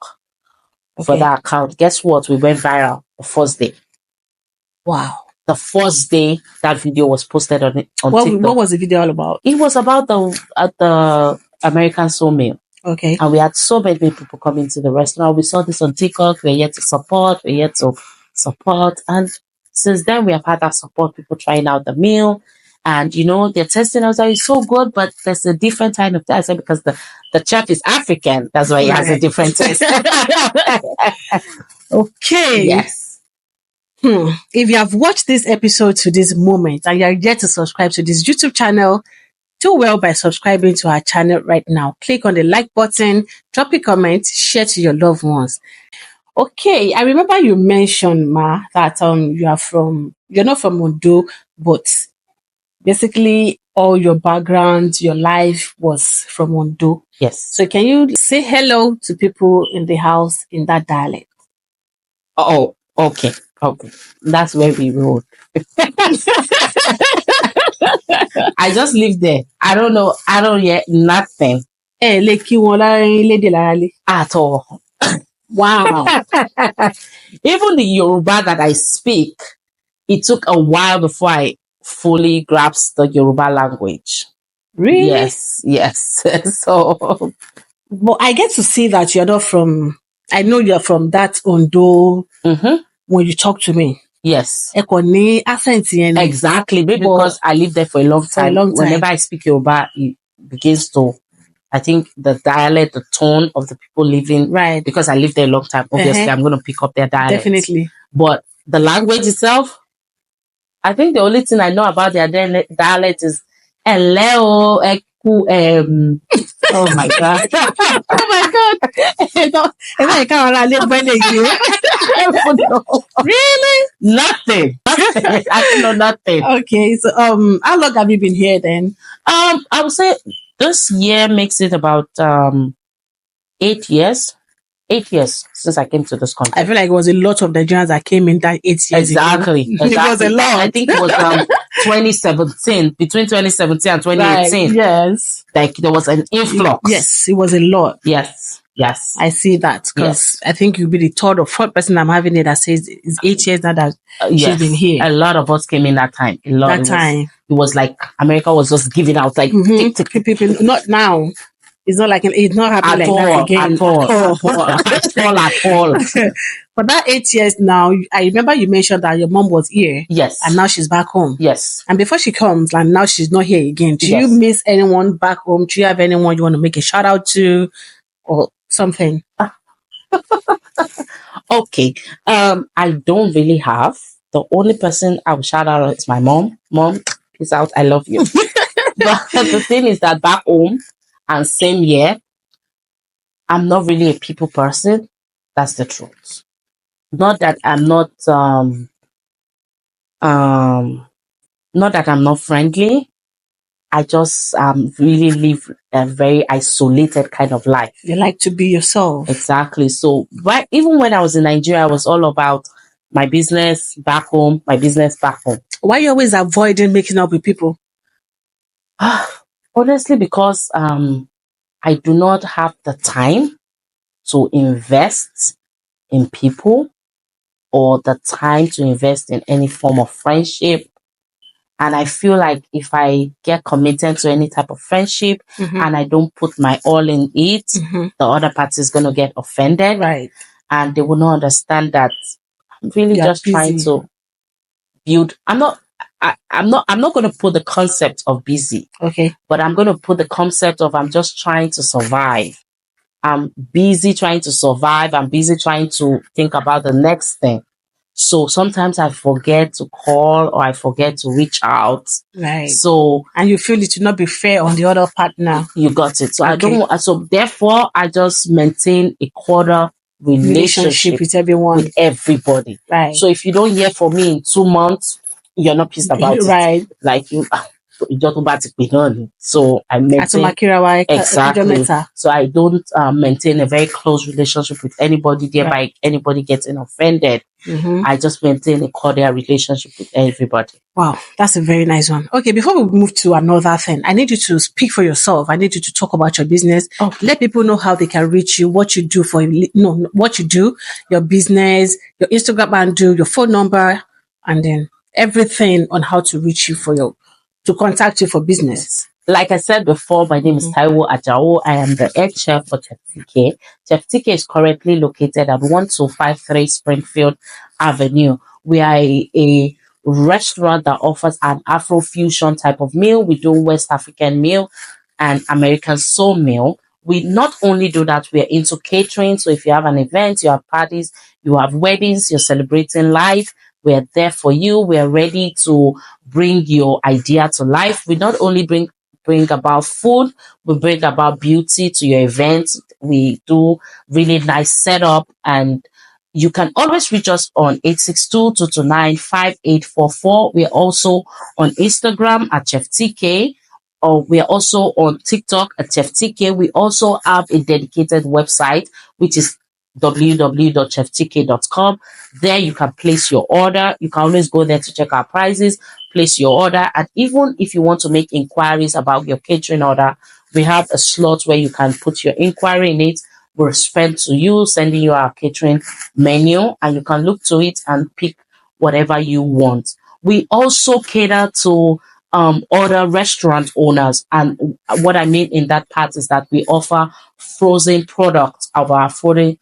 for Okay. that account. Guess what? We went viral the first day. Wow. The first day that video was posted on TikTok. What was the video all about? It was about the American soul meal. Okay. And we had so many people coming to the restaurant. We saw this on TikTok. We're yet to support. And since then, we have had that support, people trying out the meal. And, they're testing us. It's so good, but there's a different kind of taste. I said, because the chef is African. That's why he has a Right. different taste. Okay. Yes. If you have watched this episode to this moment and you are yet to subscribe to this YouTube channel, do well by subscribing to our channel right now. Click on the like button, drop a comment, share to your loved ones. Okay, I remember you mentioned, Ma, that you're not from Ondo, but basically all your background, your life was from Ondo. Yes. So can you say hello to people in the house in that dialect? Oh, okay. That's where we roll. I just live there. I don't know. I don't hear nothing Lè kí wọn lédè láralé. at all. Wow. Even the Yoruba that I speak, it took a while before I fully grasped the Yoruba language. Really? Yes. So, but I get to see that you're not from. I know you're from that Ondo when you talk to me. Yes. Ẹ kò ní accent yẹn ni. Exactly. Maybe because I lived there for a long time. Whenever I speak Yoruba, it begins to, I think the dialect, the tone of the people living, Right. because I lived there a long time, obviously I'm going to pick up their dialect. Definitely. But the language itself, I think the only thing I know about their dialect is hello, eku, oh my God. Oh my God. Really? Nothing. I know nothing. Okay, so how long have you been here then? I would say this year makes it about 8 years. 8 years since I came to this country. I feel like it was a lot of Nigerians that came in that 8 years Exactly. ago. It was a lot. I think it was 2017, between 2017 and 2018. Right. Yes. Like there was an influx. Yes, it was a lot. Yes. I see that because I think you'll be the third or fourth person I'm having it that says it's 8 years now that she's been here. A lot of us came in that time. A lot. It was like America was just giving out like people. Not now. It's not like it's not happening like that again. At all. But that 8 years now, I remember you mentioned that your mom was here. Yes. And now she's back home. Yes. And before she comes, and now she's not here again. Do you miss anyone back home? Do you have anyone you want to make a shout out to or something? Okay. I don't really have. The only person I will shout out is my mom. Mom, peace out. I love you. But the thing is that back home, and same year, I'm not really a people person. That's the truth. Not that I'm not not that I'm not friendly. I just really live a very isolated kind of life. You like to be yourself. Exactly. So even when I was in Nigeria, I was all about my business back home, my business back home. Why are you always avoiding making up with people? Honestly, because I do not have the time to invest in people or the time to invest in any form of friendship. And I feel like if I get committed to any type of friendship and I don't put my all in it, the other party is going to get offended. Right. And they will not understand that I'm really You're just trying busy. to build. I'm not going to put the concept of busy, Okay. but I'm going to put the concept of I'm just trying to survive. I'm busy trying to survive. I'm busy trying to think about the next thing. So sometimes I forget to call or I forget to reach out. Right. So And you feel it will not be fair on the other partner. you got it. So I Okay. don't want, so therefore I just maintain a quarter relationship with everyone. with everybody. Right. So if you don't hear from me in 2 months, you're not pissed about it. Right. Like you just about to be done. So I maintain Atumakirawa, exactly. Kajometa. So I don't maintain a very close relationship with anybody, thereby anybody getting offended. I just maintain a cordial relationship with everybody. Wow, that's a very nice one. Okay, before we move to another thing, I need you to speak for yourself. I need you to talk about your business. Okay. Let people know how they can reach you, what you do what you do, your business, your Instagram handle, your phone number, and then everything on how to reach you to contact you for business. Like I said before, my name is Taiwo Ajao. I am the head chef for Chefteekay. Chefteekay is currently located at 1253 Springfield Avenue. We are a restaurant that offers an Afro-fusion type of meal. We do West African meal and American soul meal. We not only do that, we are into catering. So if you have an event, you have parties, you have weddings, you're celebrating life, we're there for you. We're ready to bring your idea to life. We not only bring about food, we bring about beauty to your event. We do really nice setup, and you can always reach us on 862-229-5844. We're also on Instagram at Chefteekay, or we are also on TikTok at Chefteekay. We also have a dedicated website, which is www.chefteekay.com. There you can place your order. You can always go there to check our prices, place your order, and even if you want to make inquiries about your catering order, we have a slot where you can put your inquiry in it. We'll respond to you, sending you our catering menu, and you can look to it and pick whatever you want. We also cater to other restaurant owners, and what I mean in that part is that we offer frozen products of our frozen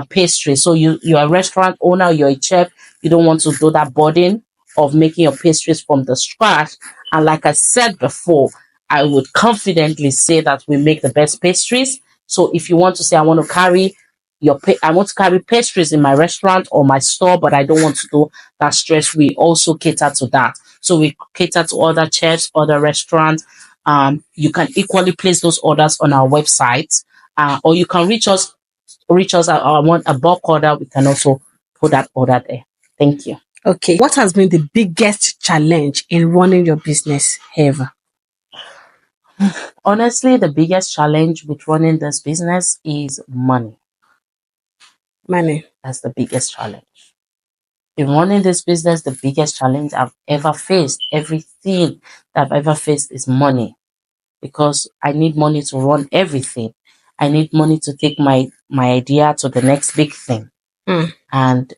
pastry. So you're a restaurant owner, you're a chef, you don't want to do that burden of making your pastries from the scratch. And like I said before, I would confidently say that we make the best pastries. So if you want to say, I want to carry pastries in my restaurant or my store, but I don't want to do that stress, we also cater to that. So we cater to other chefs, other restaurants. You can equally place those orders on our website, or you can reach us at want a bulk order. We can also put that order there. Thank you. Okay. What has been the biggest challenge in running your business ever? Honestly, the biggest challenge with running this business is money. Money. That's the biggest challenge. In running this business, the biggest challenge I've ever faced, everything that I've ever faced is money. Because I need money to run everything. I need money to take my idea to the next big thing. And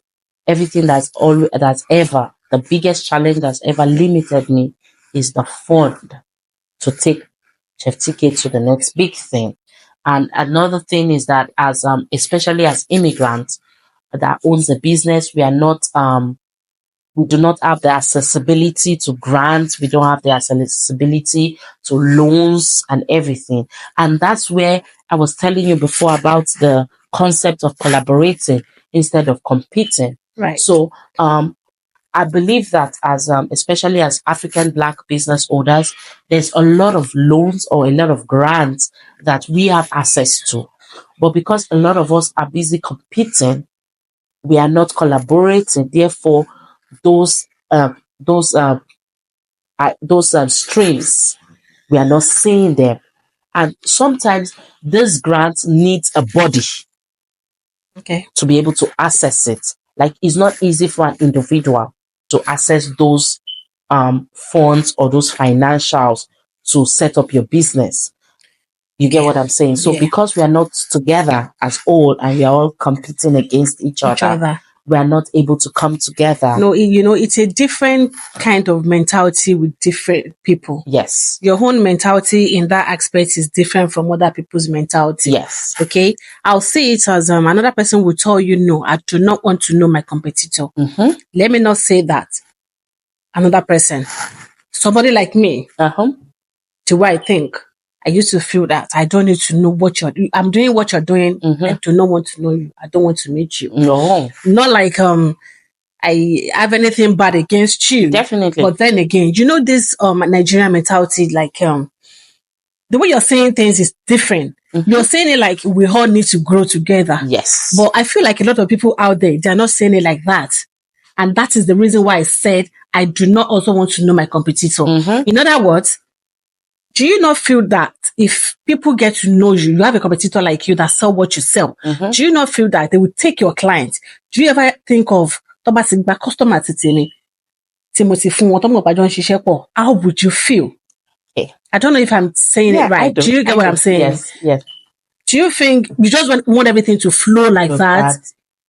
everything the biggest challenge that's ever limited me is the fund to take Chefteekay to the next big thing. And another thing is that as especially as immigrants that owns a business, we do not have the accessibility to grants. We don't have the accessibility to loans and everything. And that's where I was telling you before about the concept of collaborating instead of competing. Right. So, I believe that as especially as African Black business owners, there's a lot of loans or a lot of grants that we have access to. But because a lot of us are busy competing, we are not collaborating. Therefore, those streams, we are not seeing them. And sometimes this grant needs a body to be able to access it. Like it's not easy for an individual to access those funds or those financials to set up your business. You get what I'm saying? So because we are not together as all and we are all competing against each other, we are not able to come together. No, it's a different kind of mentality with different people. Yes. Your own mentality in that aspect is different from other people's mentality. Yes. Okay. I'll say it as another person will tell you, no, I do not want to know my competitor. Mm-hmm. Let me not say that. Another person, somebody like me, to where I think, I used to feel that I don't need to know what you're doing. I'm doing what you're doing. I do not want to know you. I don't want to meet you. No. Not like I have anything bad against you. Definitely. But then again, this Nigerian mentality, like the way you're saying things is different. You're saying it like we all need to grow together. Yes. But I feel like a lot of people out there, they're not saying it like that. And that is the reason why I said I do not also want to know my competitor. In other words, do you not feel that if people get to know you, you have a competitor like you that sell what you sell, do you not feel that they will take your client? Do you ever think of customer how would you feel? I don't know if I'm saying it right. Do you get what I'm saying? Yes, yes. Do you think you just want everything to flow like that?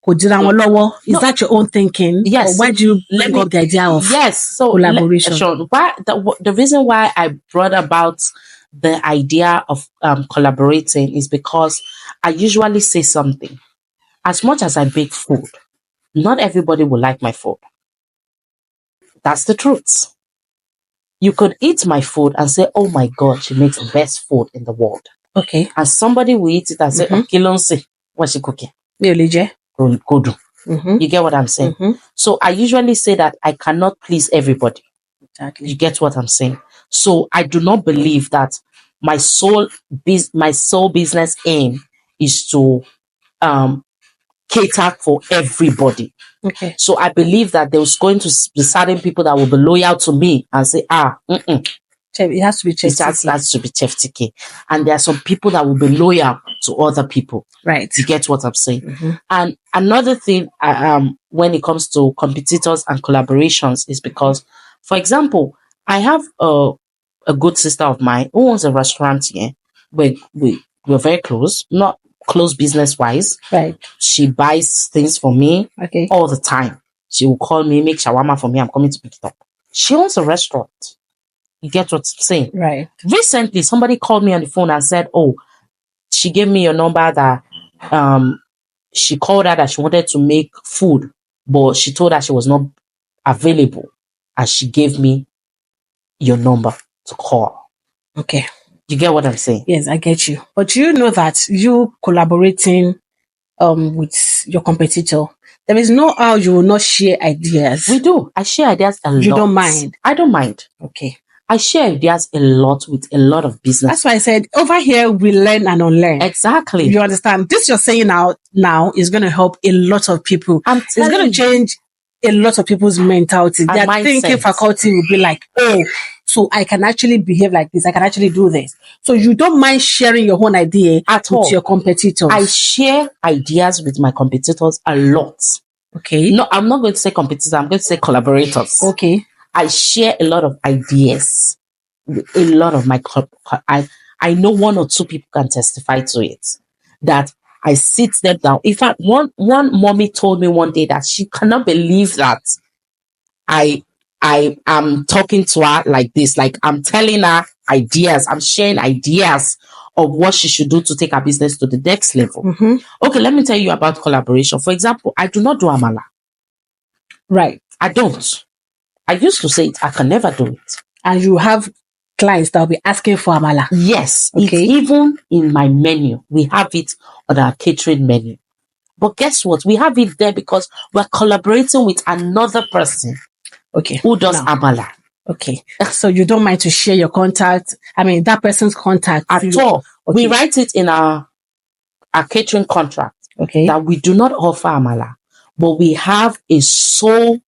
Is that your own thinking? Yes. Or why do you bring up the idea of collaboration? The reason why I brought about the idea of collaborating is because I usually say something. As much as I bake food, not everybody will like my food. That's the truth. You could eat my food and say, oh my God, she makes the best food in the world. Okay. And somebody will eat it and say, oh, Kilonse, what's she cooking? Go do. You get what I'm saying? So I usually say that I cannot please everybody. Exactly. You get what I'm saying? So I do not believe that my sole business aim is to cater for everybody. Okay. So I believe that there's going to be certain people that will be loyal to me and say, it has to be Chefteekay. It has to be Chefteekay. And there are some people that will be loyal to other people. Right. You get what I'm saying? And another thing, when it comes to competitors and collaborations is because, for example, I have a good sister of mine who owns a restaurant here. We're very close, not close business wise. Right. She buys things for me all the time. She will call me, make shawarma for me. I'm coming to pick it up. She owns a restaurant. You get what I'm saying? Right. Recently, somebody called me on the phone and said, oh, she gave me your number that she called her that she wanted to make food, but she told her she was not available. And she gave me your number to call. Okay. You get what I'm saying? Yes, I get you. But you know that you collaborating with your competitor, there is no how you will not share ideas. We do. I share ideas a lot. You don't mind? I don't mind. Okay. I share ideas a lot with a lot of business. That's why I said over here we learn and unlearn. Exactly. You understand? This you're saying now is going to help a lot of people. It's going to change a lot of people's mentality. Their thinking faculty will be like, oh, so I can actually behave like this. I can actually do this. So you don't mind sharing your own idea with your competitors. I share ideas with my competitors a lot. Okay. No, I'm not going to say competitors. I'm going to say collaborators. Okay. I share a lot of ideas with a lot of my I know one or two people can testify to it, that I sit them down. In fact, one mommy told me one day that she cannot believe that I am talking to her like this, like I'm telling her ideas, I'm sharing ideas of what she should do to take her business to the next level. Okay, let me tell you about collaboration. For example, I do not do amala. Right. I don't. I used to say it, I can never do it. And you have clients that will be asking for amala. Yes. Okay. It's even in my menu. We have it on our catering menu. But guess what? We have it there because we're collaborating with another person who does amala. Okay. So you don't mind to share your contact? I mean, that person's contact. At all. Okay. We write it in our catering contract that we do not offer amala, but we have a sole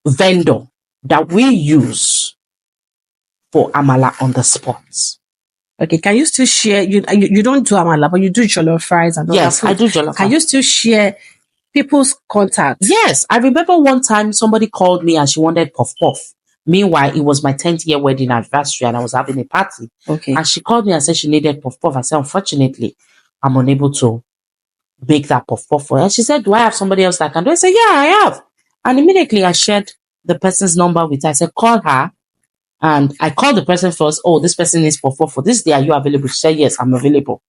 vendor that we use for amala on the spot. Okay, can you still share? You don't do amala, but you do jollof fries and all that. Yes, I do jollof. Can you still share people's contacts? Yes, I remember one time somebody called me and she wanted puff puff. Meanwhile, it was my 10th year wedding anniversary and I was having a party. Okay, and she called me and said she needed puff puff. I said, unfortunately, I'm unable to make that puff puff for her. She said, do I have somebody else that can do it? I said, yeah, I have. And immediately I shared the person's number with her. I said, call her. And I called the person first. Oh, this person is puff puff for this day. Are you available? She said, yes, I'm available.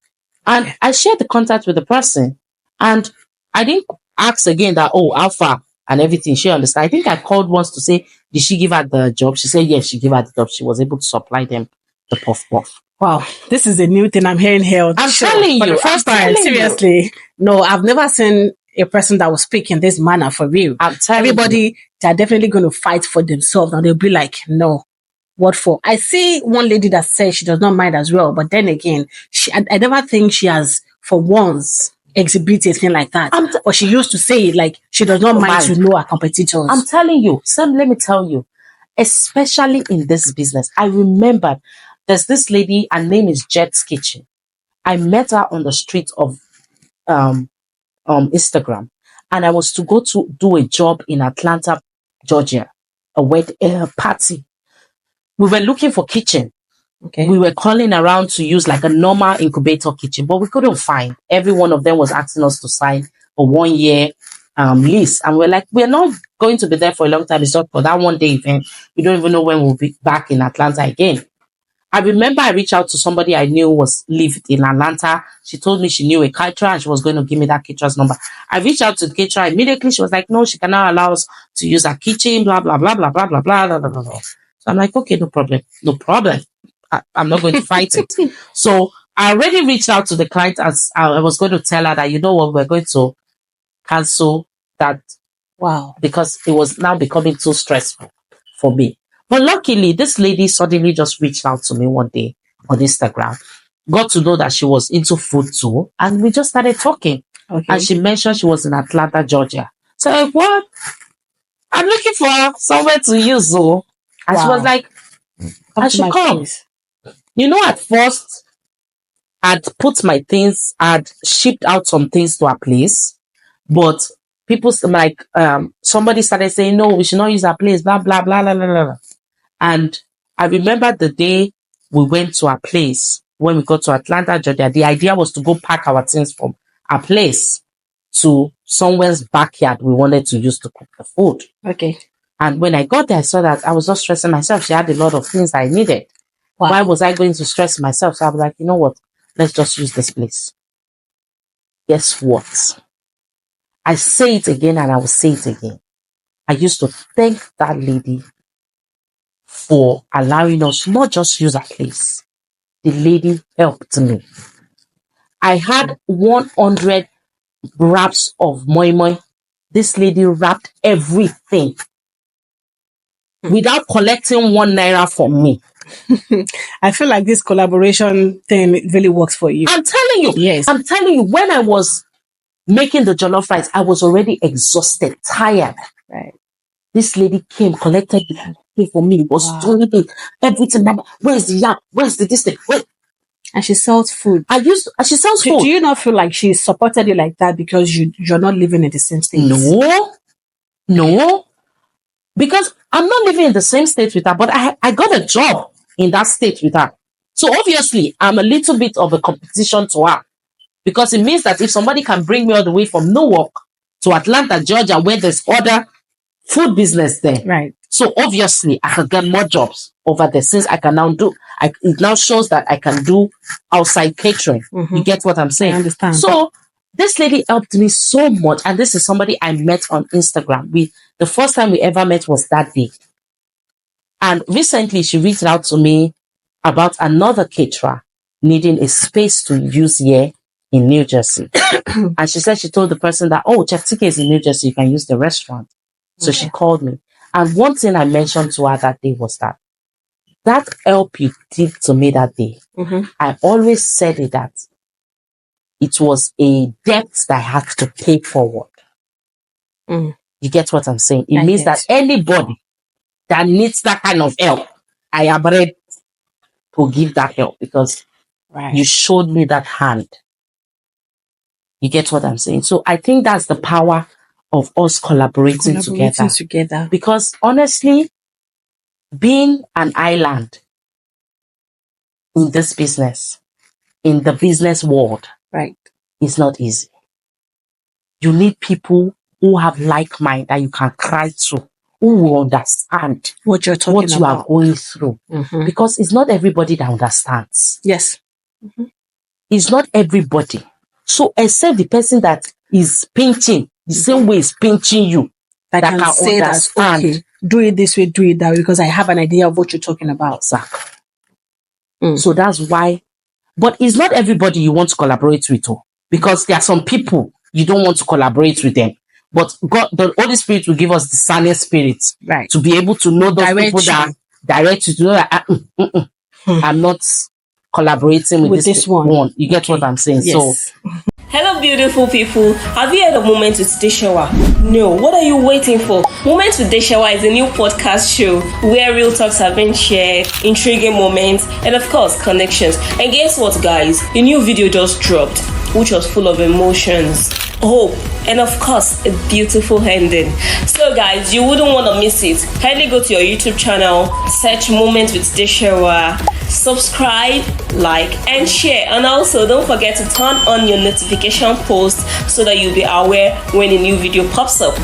And I shared the contact with the person. And I didn't ask again that, oh, how far and everything. She understand. I think I called once to say, did she give her the job? She said, yes, she gave her the job. She was able to supply them the puff puff. Wow, this is a new thing I'm hearing here. I'm telling For you, the first I'm time, telling you. seriously. No, I've never seen a person that will speak in this manner for real. I'm telling Everybody, they're definitely going to fight for themselves. And they'll be like, no, what for? I see one lady that says she does not mind as well. But then again, I never think she has, for once, exhibited a thing like that. But she used to say, like, she does not mind to know her competitors. I'm telling you, Sam, let me tell you, especially in this business, I remember there's this lady, her name is Jet's Kitchen. I met her on the street of Instagram, and I was to go to do a job in Atlanta, Georgia, a party. We were looking for kitchen. Okay. We were calling around to use like a normal incubator kitchen, but we couldn't find. Every one of them was asking us to sign a 1 year lease. And we're like, we're not going to be there for a long time. It's just for that one day event. We don't even know when we'll be back in Atlanta again. I remember I reached out to somebody I knew lived in Atlanta. She told me she knew a caterer and she was going to give me that caterer's number. I reached out to the caterer immediately. She was like, no, she cannot allow us to use her kitchen, blah, blah, blah, blah, blah, blah, blah, blah, blah, blah. So I'm like, okay, no problem. No problem. I'm not going to fight it. So I already reached out to the client as I was going to tell her that, you know what, we're going to cancel that. Wow. Because it was now becoming too stressful for me. But luckily, this lady suddenly just reached out to me one day on Instagram, got to know that she was into food too, and we just started talking. Okay. And she mentioned she was in Atlanta, Georgia. So like, what? I'm looking for somewhere to use, so. And she was like, I should come. Place. You know, at first, I'd put my things, I'd shipped out some things to her place, but people like somebody started saying, no, we should not use our place, blah, blah, blah, blah, blah, blah. And I remember the day we went to our place, when we got to Atlanta, Georgia, the idea was to go pack our things from our place to someone's backyard we wanted to use to cook the food. Okay. And when I got there, I saw that I was just stressing myself. She had a lot of things I needed. Wow. Why was I going to stress myself? So I was like, you know what? Let's just use this place. Guess what? I say it again and I will say it again. I used to thank that lady for allowing us not just use her place. The lady helped me. I had 100 wraps of moi moi. This lady wrapped everything without collecting 1 naira from me. I feel like this collaboration thing really works for you. I'm telling you. Yes. I'm telling you, when I was making the jollof rice, I was already exhausted, tired. Right. This lady came, collected it for me, was doing it, everything. Where's the yam? Where's the this thing? Where? And she sells food. She sells food. Do you not feel like she supported you like that because you're not living in the same state? No. Because I'm not living in the same state with her, but I got a job in that state with her. So obviously, I'm a little bit of a competition to her. Because it means that if somebody can bring me all the way from Newark to Atlanta, Georgia, where there's other food business there. Right. So obviously, I can get more jobs over there since I can now do. It now shows that I can do outside catering. Mm-hmm. You get what I'm saying? I understand. So this lady helped me so much, and this is somebody I met on Instagram. The first time we ever met was that day. And recently, she reached out to me about another caterer needing a space to use here in New Jersey. And she said she told the person that, oh, Chefteekay is in New Jersey, you can use the restaurant. So she called me. And one thing I mentioned to her that day was that help you did to me that day. Mm-hmm. I always said it that it was a debt that I had to pay forward. Mm. You get what I'm saying? It means that anybody that needs that kind of help, I am ready to give that help because you showed me that hand. You get what I'm saying? So I think that's the power of us collaborating together. Because honestly, being an island in this business, in the business world, is not easy. You need people who have like mind that you can cry to, who will understand What you're talking what you are about. going through. Mhm. Because it's not everybody that understands. Yes. It's not everybody. So except the person that is pinching, the same way is pinching you, I that can say that, understand. okay, do it this way, do it that way, because I have an idea of what you're talking about. Exactly. Mm. So that's why. But it's not everybody you want to collaborate with, because there are some people you don't want to collaborate with them. But God, the Holy Spirit will give us discerning spirit Right. to be able to know those Direct people that you. direct you to know that I'm not collaborating with With this one. You get what I'm saying? Yes. So Hello, beautiful people. Have you heard of Moments with Deshawa? No. What are you waiting for? Moments with Deshawa is a new podcast show where real talks have been shared, intriguing moments, and of course, connections. And guess what, guys? A new video just dropped, which was full of emotions, hope, and of course, a beautiful ending. So, guys, you wouldn't want to miss it. Kindly go to your YouTube channel, search Moments with Deshawa, subscribe, like, and share. And also, don't forget to turn on your notification post so that you'll be aware when a new video pops up.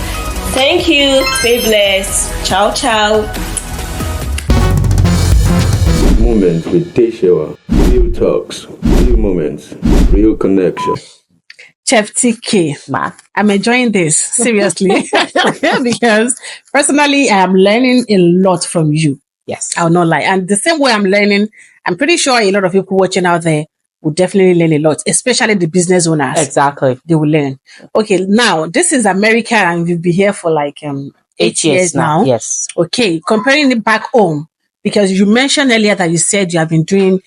Thank you. Stay blessed. Ciao, ciao. Moments with Deshawa. Real talks, real moments, real connection. Chefteekay, ma, I'm enjoying this, seriously. Because personally, I am learning a lot from you. yes. I'll not lie. And the same way I'm learning, I'm pretty sure a lot of people watching out there will definitely learn a lot, especially the business owners. Exactly. They will learn. Okay, now this is America and you've been here for like 8 years now. Yes. Okay, comparing it back home, because you mentioned earlier that you said you have been doing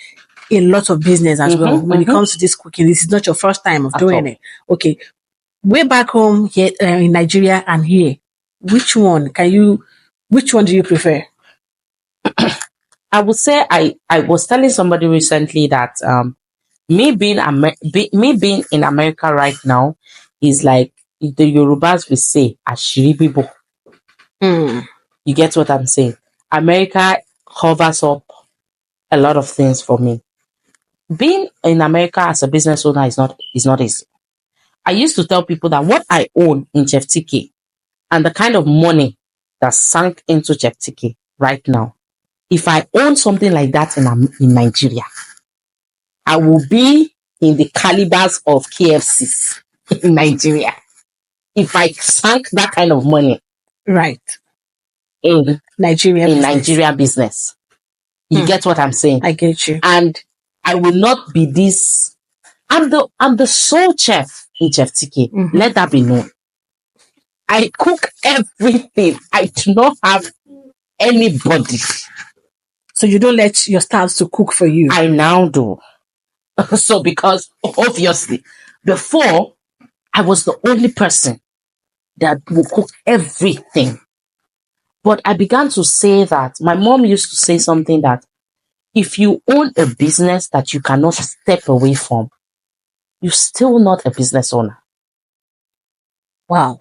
a lot of business as well. When it comes to this cooking, this is not your first time of doing it. Okay, way back home here in Nigeria and here, which one do you prefer? I would say I was telling somebody recently that me being in America right now is like the Yorubas will say ashiri bibo. You get what I'm saying? America covers up a lot of things for me. Being in America as a business owner is not easy. I used to tell people that what I own in Chefteekay and the kind of money that sank into Chefteekay right now, if I own something like that in Nigeria, I will be in the calibers of KFCs in Nigeria. If I sank that kind of money Right. in Nigeria business. You get what I'm saying? I get you. And I will not be this. I'm the sole chef in Chefteekay. Let that be known. I cook everything. I do not have anybody. So you don't let your staff to cook for you? I now do. So because obviously before I was the only person that will cook everything. But I began to say that my mom used to say something that if you own a business that you cannot step away from, you're still not a business owner. Wow.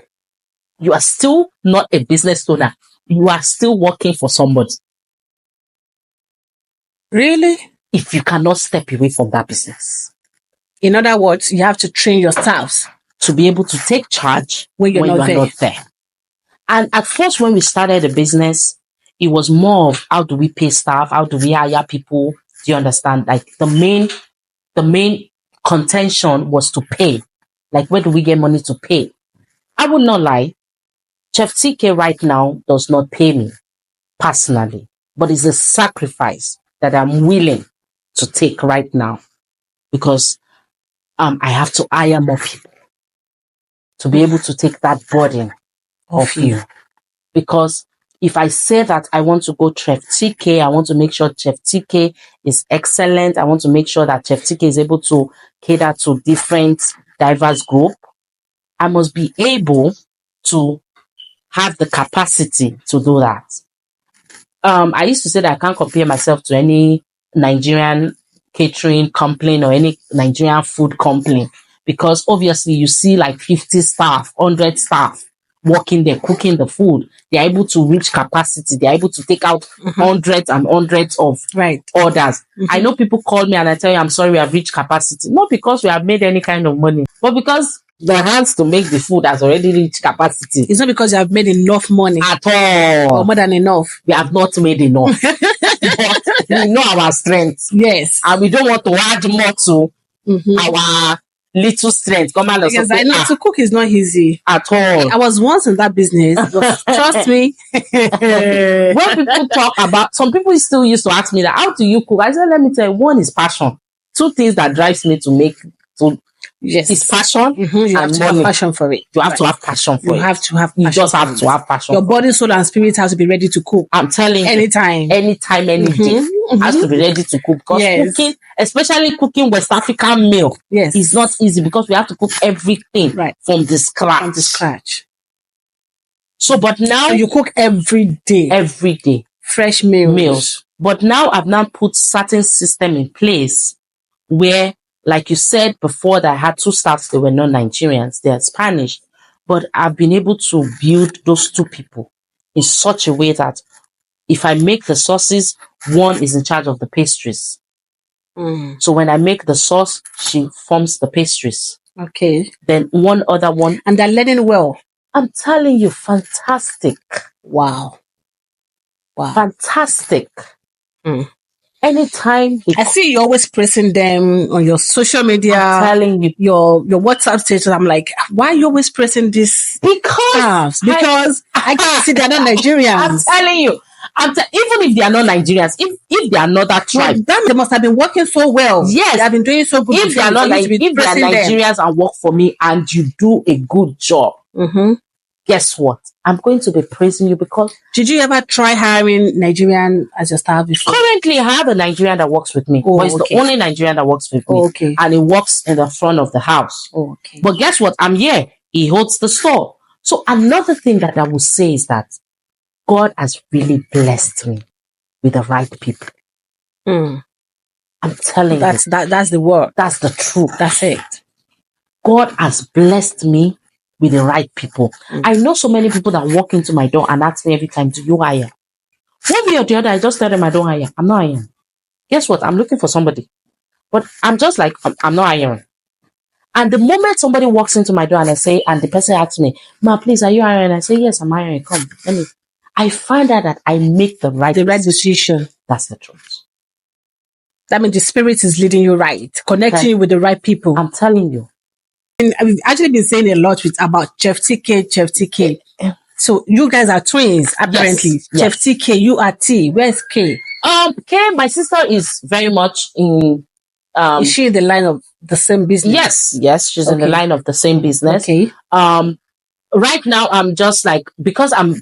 You are still not a business owner. You are still working for somebody. Really? If you cannot step away from that business. In other words, you have to train your staffs to be able to take charge when you are not there. And at first, when we started the business, it was more of how do we pay staff? How do we hire people? Do you understand? Like the main contention was to pay. Like where do we get money to pay? I would not lie. Chefteekay right now does not pay me personally, but it's a sacrifice that I'm willing to take right now because I have to hire more people to be able to take that burden of you. Because if I say that I want to go Chefteekay, I want to make sure Chefteekay is excellent. I want to make sure that Chefteekay is able to cater to different diverse group. I must be able to have the capacity to do that. I used to say that I can't compare myself to any Nigerian catering company or any Nigerian food company because obviously you see like 50 staff, 100 staff working there, cooking the food. They're able to reach capacity. They're able to take out hundreds and hundreds of orders. I know people call me and I tell you, I'm sorry, we have reached capacity. Not because we have made any kind of money, but because the hands to make the food has already reached capacity. It's not because you have made enough money At all. or more than enough. We have not made enough. But we know our strength. Yes. And we don't want to add more to our little strength. Come on, Because I know to cook is not easy. At all. I was once in that business. Trust me. When people talk about, some people still used to ask me that, how do you cook? I said, let me tell you, one is passion. Two things that drives me to make, is passion You have and to money. have passion for it. You have to have passion for it. You have to have You passion just have to have passion. Your body, soul, and spirit has to be ready to cook. I'm telling you. Anytime, any day. Has to be ready to cook. Because cooking, especially cooking West African meal, is not easy because we have to cook everything from the scratch. So, but now you cook every day. Every day. Fresh meals. But now I've now put certain system in place where, like you said before, that I had two staffs, they were not Nigerians, they're Spanish. But I've been able to build those two people in such a way that if I make the sauces, one is in charge of the pastries. So when I make the sauce, she forms the pastries. Okay. Then one other one. And they're learning well. I'm telling you, fantastic. Wow. Fantastic. Anytime I see you always praising them on your social media. I'm telling you, your WhatsApp status. I'm like, why are you always praising this? Because I can see they're not Nigerians. I'm telling you, even if they are not Nigerians, if they are not that tribe, they must have been working so well. Yes, they have been doing so good. If they are not if they are Nigerians and work for me, and you do a good job, guess what? I'm going to be praising you because. Did you ever try hiring Nigerian as your staff before? Currently, I have a Nigerian that works with me. But it's the only Nigerian that works with me. And he works in the front of the house. But guess what? I'm here. He holds the store. So another thing that I will say is that God has really blessed me with the right people. I'm telling you. That's the word. That's the truth. That's it. God has blessed me with the right people. I know so many people that walk into my door and ask me every time, do you hire? One way or the other, I just tell them I don't hire. I'm not hiring. Guess what? I'm looking for somebody. But I'm just like, I'm not hiring. And the moment somebody walks into my door and the person asks me, Ma, please, are you hiring? I say, yes, I'm hiring. Come, I find out that I make the right decision. That's the truth. That means the spirit is leading you right, connecting you with the right people. I'm telling you. And we've actually been saying a lot about Chefteekay. So you guys are twins, apparently. Yes. Chefteekay, you are T. Where's K? K, my sister is very much in. Is she in the line of the same business? Yes, she's in the line of the same business. Okay. Right now I'm just like, because I'm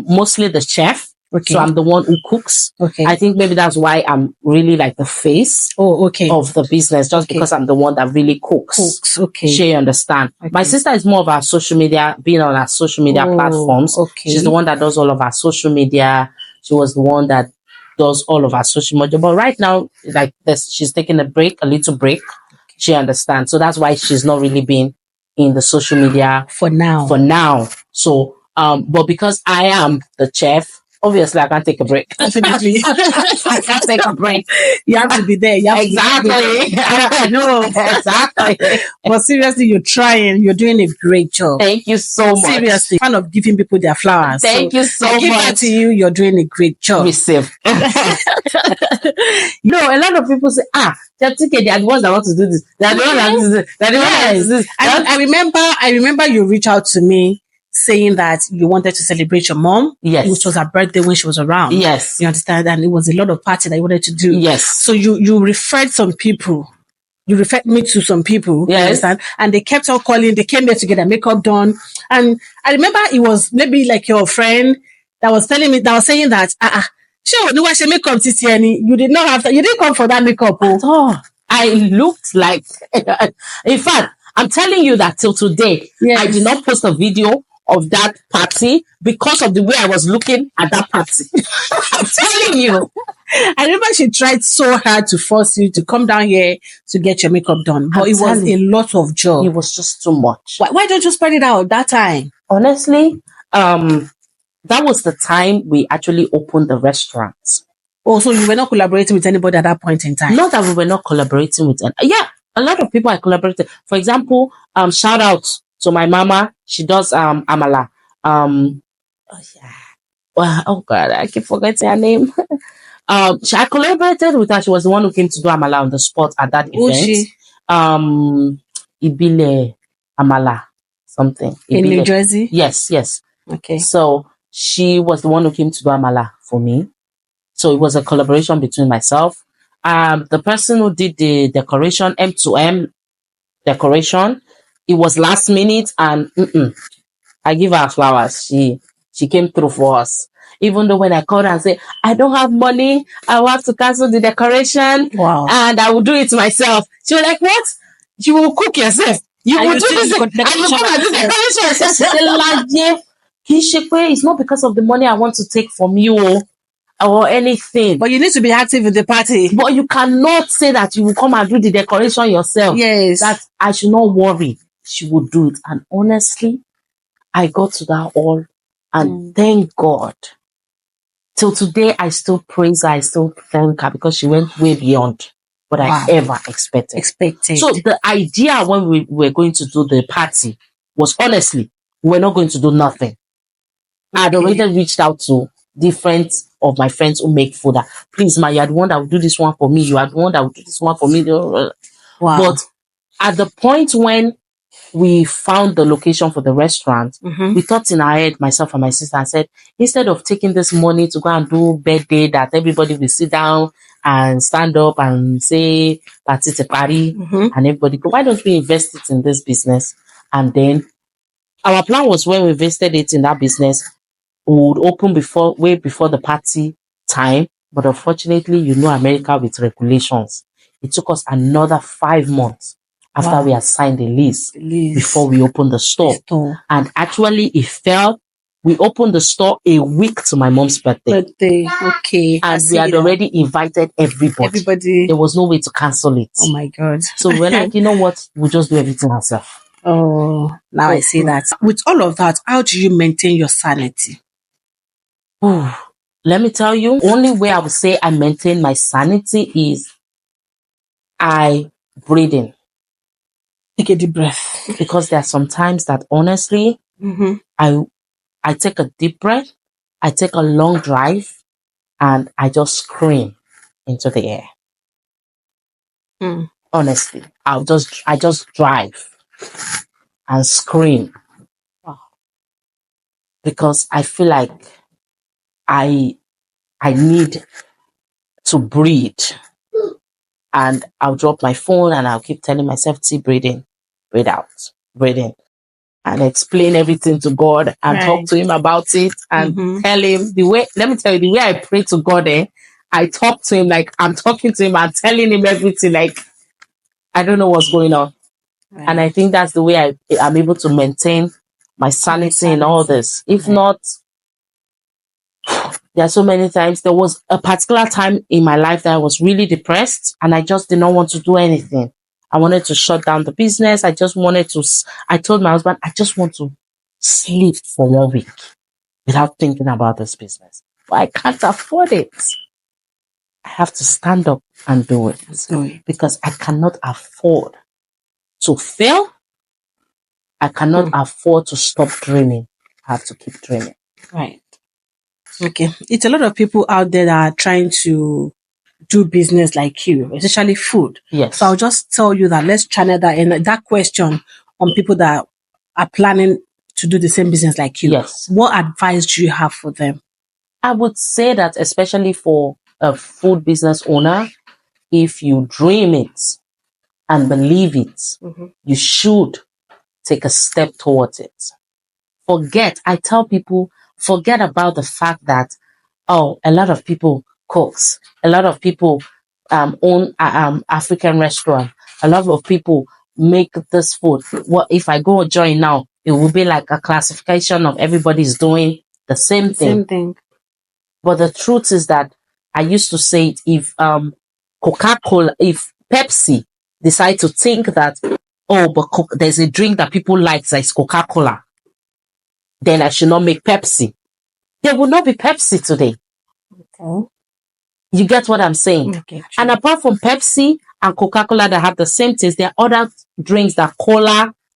mostly the chef. Okay. So I'm the one who cooks. Okay. I think maybe that's why I'm really like the face of the business, just because I'm the one that really cooks. Okay. She understand. Okay. My sister is more of our social media, being on our social media platforms. Okay. She's the one that does all of our social media. She was the one that does all of our social media. But right now, like this, she's taking a little break. Okay. She understands. So that's why she's not really been in the social media for now. So, but because I am the chef, obviously, I can't take a break. Definitely. I can't take a break. You have to be there. Exactly. No, exactly. But seriously, you're trying. You're doing a great job. Thank you so much. Seriously. Fan of giving people their flowers. Thank you so much. Give that to you. You're doing a great job. Receive. A lot of people say, Chefteekay, they are the ones that want to do this. They are the ones that want to do this. They are the ones that want to do this. I remember you reached out to me saying that you wanted to celebrate your mom. Yes. Which was her birthday when she was around. Yes. You understand? And it was a lot of party that you wanted to do. Yes. So you referred some people. You referred me to some people. Yes. You understand? And they kept on calling. They came there to get their makeup done. And I remember it was maybe like your friend that was telling me, that was saying that, sure, you wash your makeup, Titiani. You didn't come for that makeup. Oh, I looked like, in fact, I'm telling you that till today, I did not post a video of that party because of the way I was looking at that party. I'm telling you. I remember she tried so hard to force you to come down here to get your makeup done. But it was a lot of job. It was just too much. Why don't you spread it out that time? Honestly, that was the time we actually opened the restaurant. Oh, so you were not collaborating with anybody at that point in time? Not that we were not collaborating with A lot of people I collaborated. For example, shout out to my mama. She does amala. Oh yeah. Oh God, I keep forgetting her name. I collaborated with her. She was the one who came to do amala on the spot at that event. Uchi Ibile amala something. in New Ibile. Jersey. Yes. Okay. So she was the one who came to do amala for me. So it was a collaboration between myself. The person who did the decoration, M2M decoration, it was last minute, and I give her flowers. She came through for us. Even though when I called her and said, I don't have money, I will have to cancel the decoration, Wow. and I will do it myself. She was like, what? You will cook yourself. You And will you do do this. the And you decoration come and do yourself. decoration yourself. She said, "Laje, kì í ṣe pé it's not because of the money I want to take from you or anything. But you need to be active in the party. But you cannot say that you will come and do the decoration yourself. Yes. That I should not worry. She will do it. And honestly, I got to that hall, and thank God. Till today, I still praise her. I still thank her because she went way beyond what I ever expected. So the idea when we were going to do the party was, honestly, we're not going to do nothing. I had already reached out to different of my friends who make food. Please, ma, you are the one that will do this one for me. You are the one that will do this one for me. Wow. But at the point when we found the location for the restaurant, we thought in our head, myself and my sister, I said, instead of taking this money to go and do birthday that everybody will sit down and stand up and say party to party and everybody go, why don't we invest it in this business? And then our plan was, when we invested it in that business, we would open way before the party time. But unfortunately, America with regulations, it took us another 5 months after we had signed the lease before we opened the store. And actually, it fell. We opened the store a week to my mom's birthday. Okay. And we had already invited everybody. There was no way to cancel it. Oh my God. So we're like, you know what? We'll just do everything ourselves. Oh, now I see that. With all of that, how do you maintain your sanity? Let me tell you, only way I would say I maintain my sanity is I breathe in. Take a deep breath. Because there are some times that honestly, I take a deep breath, I take a long drive, and I just scream into the air. Honestly, I just drive and scream. Because I feel like I need to breathe. And I'll drop my phone and I'll keep telling myself, breathe in, breathe out, breathe in. And explain everything to God and talk to him about it and tell him let me tell you, the way I pray to God, I talk to him like I'm talking to him and telling him everything, like I don't know what's going on. And I think that's the way I'm able to maintain my sanity in all this. If not, there are so many times. There was a particular time in my life that I was really depressed and I just did not want to do anything. I wanted to shut down the business. I told my husband, I just want to sleep for 1 week without thinking about this business. But I can't afford it. I have to stand up and do it. Because I cannot afford to fail. I cannot afford to stop dreaming. I have to keep dreaming. Right. Okay. It's a lot of people out there that are trying to do business like you, especially food. Yes. So I'll just tell you that let's channel that question on people that are planning to do the same business like you. Yes. What advice do you have for them? I would say that especially for a food business owner, if you dream it and believe it, you should take a step towards it. I tell people, forget about the fact that, a lot of people cooks, a lot of people own African restaurant, a lot of people make this food. What if I go join now? It will be like a classification of everybody's doing the same thing. But the truth is that I used to say it, if Coca-Cola, if Pepsi decide to think that, but there's a drink that people like that is Coca-Cola, then I should not make Pepsi. There will not be Pepsi today. Okay. You get what I'm saying? Okay, and apart from Pepsi, and Coca-Cola that have the same taste. There are other drinks that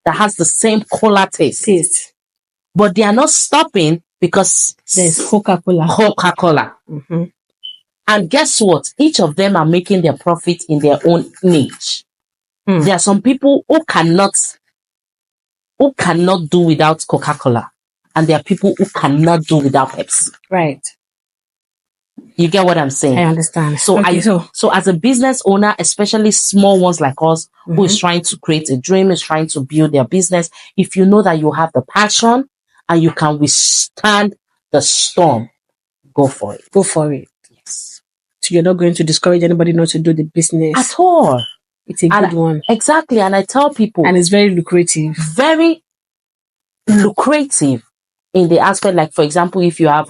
has the same cola taste. But they are not stopping because There's Coca-Cola. Coca-Cola. Mm-hmm. And guess what? Each of them are making their profit in their own niche. There are some people who cannot do without Coca-Cola. And there are people who cannot do without Pepsi. Right. You get what I'm saying? I understand. So so as a business owner, especially small ones like us, who is trying to create a dream, is trying to build their business, if you know that you have the passion and you can withstand the storm, go for it. Go for it. Yes. So you're not going to discourage anybody not to do the business At all. It's a good one. Exactly. And I tell people. And it's very lucrative. Very lucrative in the aspect, like, for example, if you have,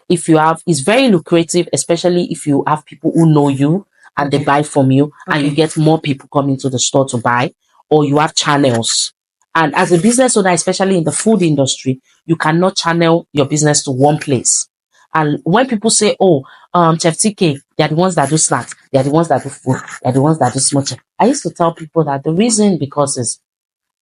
it's very lucrative, especially if you have people who know you and they buy from you and you get more people coming to the store to buy, or you have channels. And as a business owner, especially in the food industry, you cannot channel your business to one place. And when people say, oh, Chefteekay, they are the ones that do snacks, they are the ones that do food, they are the ones that do smoothie. I used to tell people that the reason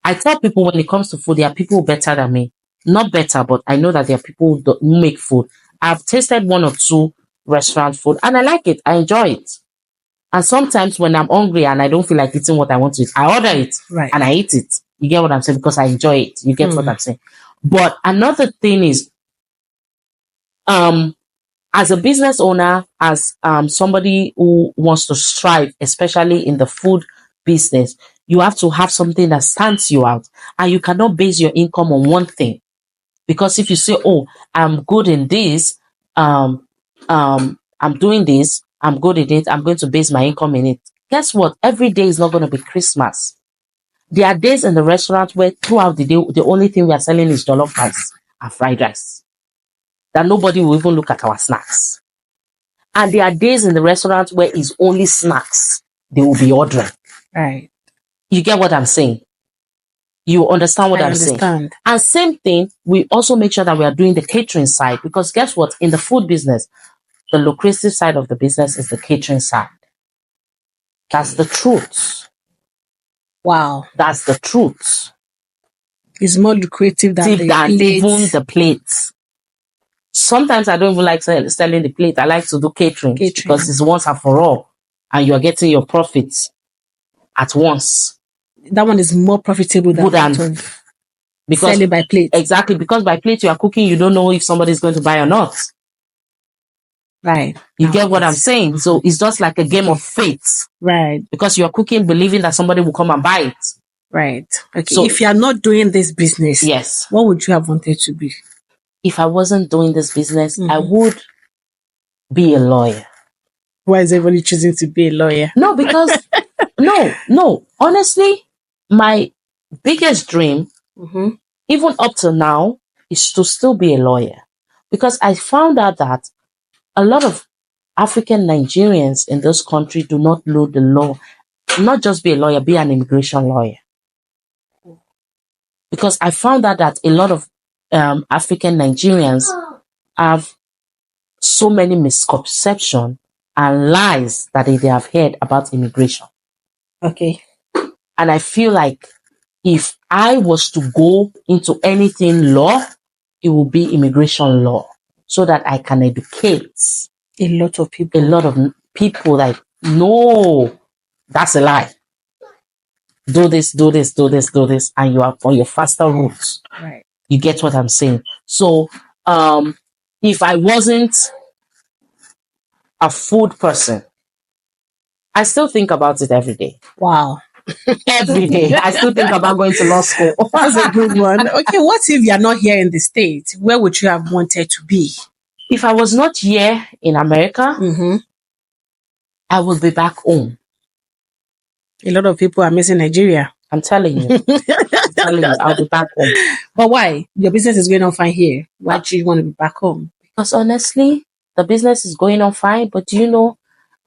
I tell people when it comes to food, there are people better than me. Not better, but I know that there are people who make food. I've tasted 1 or 2 restaurant food and I like it. I enjoy it. And sometimes when I'm hungry and I don't feel like eating what I want to eat, I order it and I eat it. You get what I'm saying? Because I enjoy it. You get what I'm saying? But another thing is, as a business owner, as somebody who wants to strive, especially in the food business, you have to have something that stands you out. And you cannot base your income on one thing. Because if you say, oh, I'm good in this, I'm doing this, I'm good in it, I'm going to base my income in it. Guess what? Every day is not going to be Christmas. There are days in the restaurant where throughout the day, the only thing we are selling is jollof rice and fried rice. That nobody will even look at our snacks. And there are days in the restaurant where it's only snacks they will be ordering. Right. You get what I'm saying? You understand what I'm saying? And same thing, we also make sure that we are doing the catering side, because guess what? In the food business, the lucrative side of the business is the catering side. That's the truth. Wow. That's the truth. It's more lucrative than even the plates. Sometimes I don't even like selling the plate. I like to do catering because it's once and for all. And you're getting your profits at once. That one is more profitable than selling by plate. Exactly. Because by plate you are cooking, you don't know if somebody is going to buy or not. Right. You get what I'm saying? So it's just like a game of fate. Right. Because you're cooking believing that somebody will come and buy it. Right. Okay. So if you are not doing this business, yes, what would you have wanted to be? If I wasn't doing this business, I would be a lawyer. Why is everybody choosing to be a lawyer? No, because no. Honestly, my biggest dream, even up to now, is to still be a lawyer. Because I found out that a lot of African Nigerians in this country do not know the law. Not just be a lawyer, be an immigration lawyer. Because I found out that a lot of African Nigerians have so many misconceptions and lies that they have heard about immigration. Okay. And I feel like if I was to go into anything law, it will be immigration law, so that I can educate a lot of people. Like, no, that's a lie. Do this, and you are on your faster route. Right. You get what I'm saying? So, if I wasn't a food person, I still think about it every day. Wow. Every day. I still think about going to law school. That's a good one. Okay, what if you're not here in the States? Where would you have wanted to be? If I was not here in America, I would be back home. A lot of people are missing Nigeria. I'm telling you. I'll be back home. But why? Your business is going on fine here. Why do you want to be back home? Because honestly, the business is going on fine, but do you know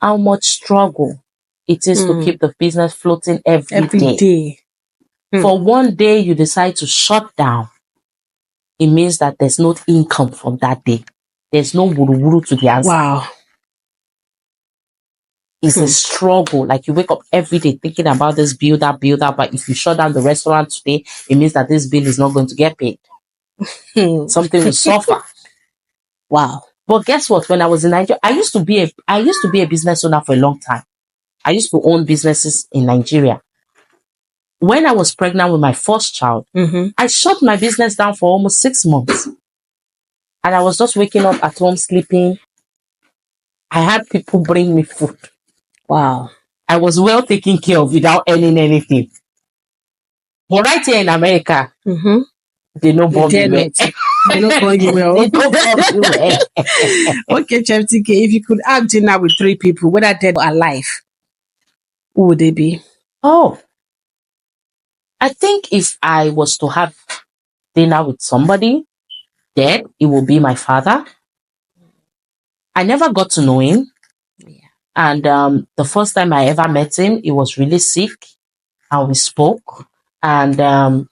how much struggle it is to keep the business floating every day? For one day you decide to shut down, it means that there's no income from that day. There's no wuru-wuru to the answer. Wow. is a struggle. Like you wake up every day thinking about this bill, that bill, that. But if you shut down the restaurant today, it means that this bill is not going to get paid. Something will suffer. Wow. But guess what? When I was in Nigeria, I used to be a business owner for a long time. I used to own businesses in Nigeria. When I was pregnant with my first child, I shut my business down for almost 6 months. And I was just waking up at home, sleeping. I had people bring me food. Wow. I was well taken care of without earning anything. But right here in America, they don't bomb you well. They don't call you well. They don't bomb you well. Okay, Chefteekay, if you could have dinner with 3 people, whether dead or alive, who would they be? Oh, I think if I was to have dinner with somebody dead, it will be my father. I never got to know him. And the first time I ever met him, he was really sick. And we spoke. And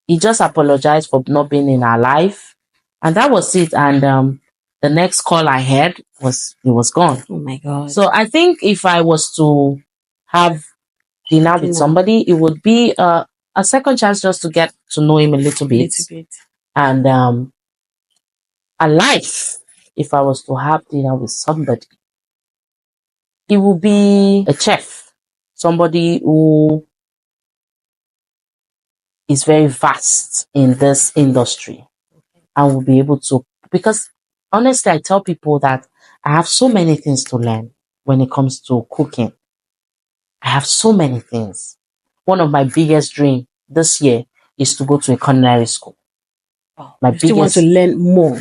he just apologized for not being in our life. And that was it. And the next call I had was he was gone. Oh my God. So I think if I was to have dinner with somebody, it would be a second chance just to get to know him a little bit. And a life, if I was to have dinner with somebody, it would be a chef, somebody who is very vast in this industry and will be able to, because honestly, I tell people that I have so many things to learn when it comes to cooking. I have so many things. One of my biggest dreams this year is to go to a culinary school. My biggest, want to learn more.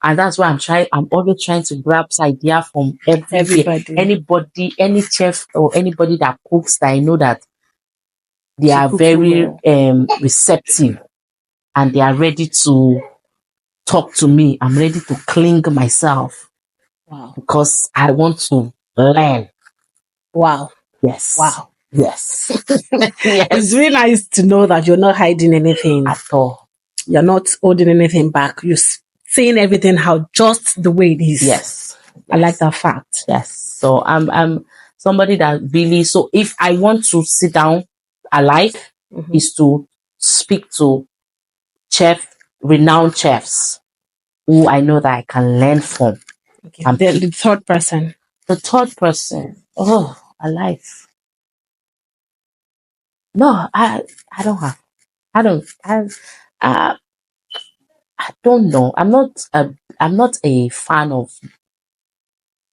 And that's why I'm always trying to grab this idea from everybody, any chef or anybody that cooks that I know that they are very receptive and they are ready to talk to me. I'm ready to cling myself. Wow. Because I want to learn. Wow. Yes. Wow. Yes. Yes. It's really nice to know that you're not hiding anything at all. You're not holding anything back. You're saying everything how just the way it is. Yes. I like that fact. Yes. So I'm somebody that really, so if I want to sit down alive, is to speak to renowned chefs who I know that I can learn from. Okay. And the third person. The third person. Oh, alive. No, I don't have. I don't know. I'm not a fan of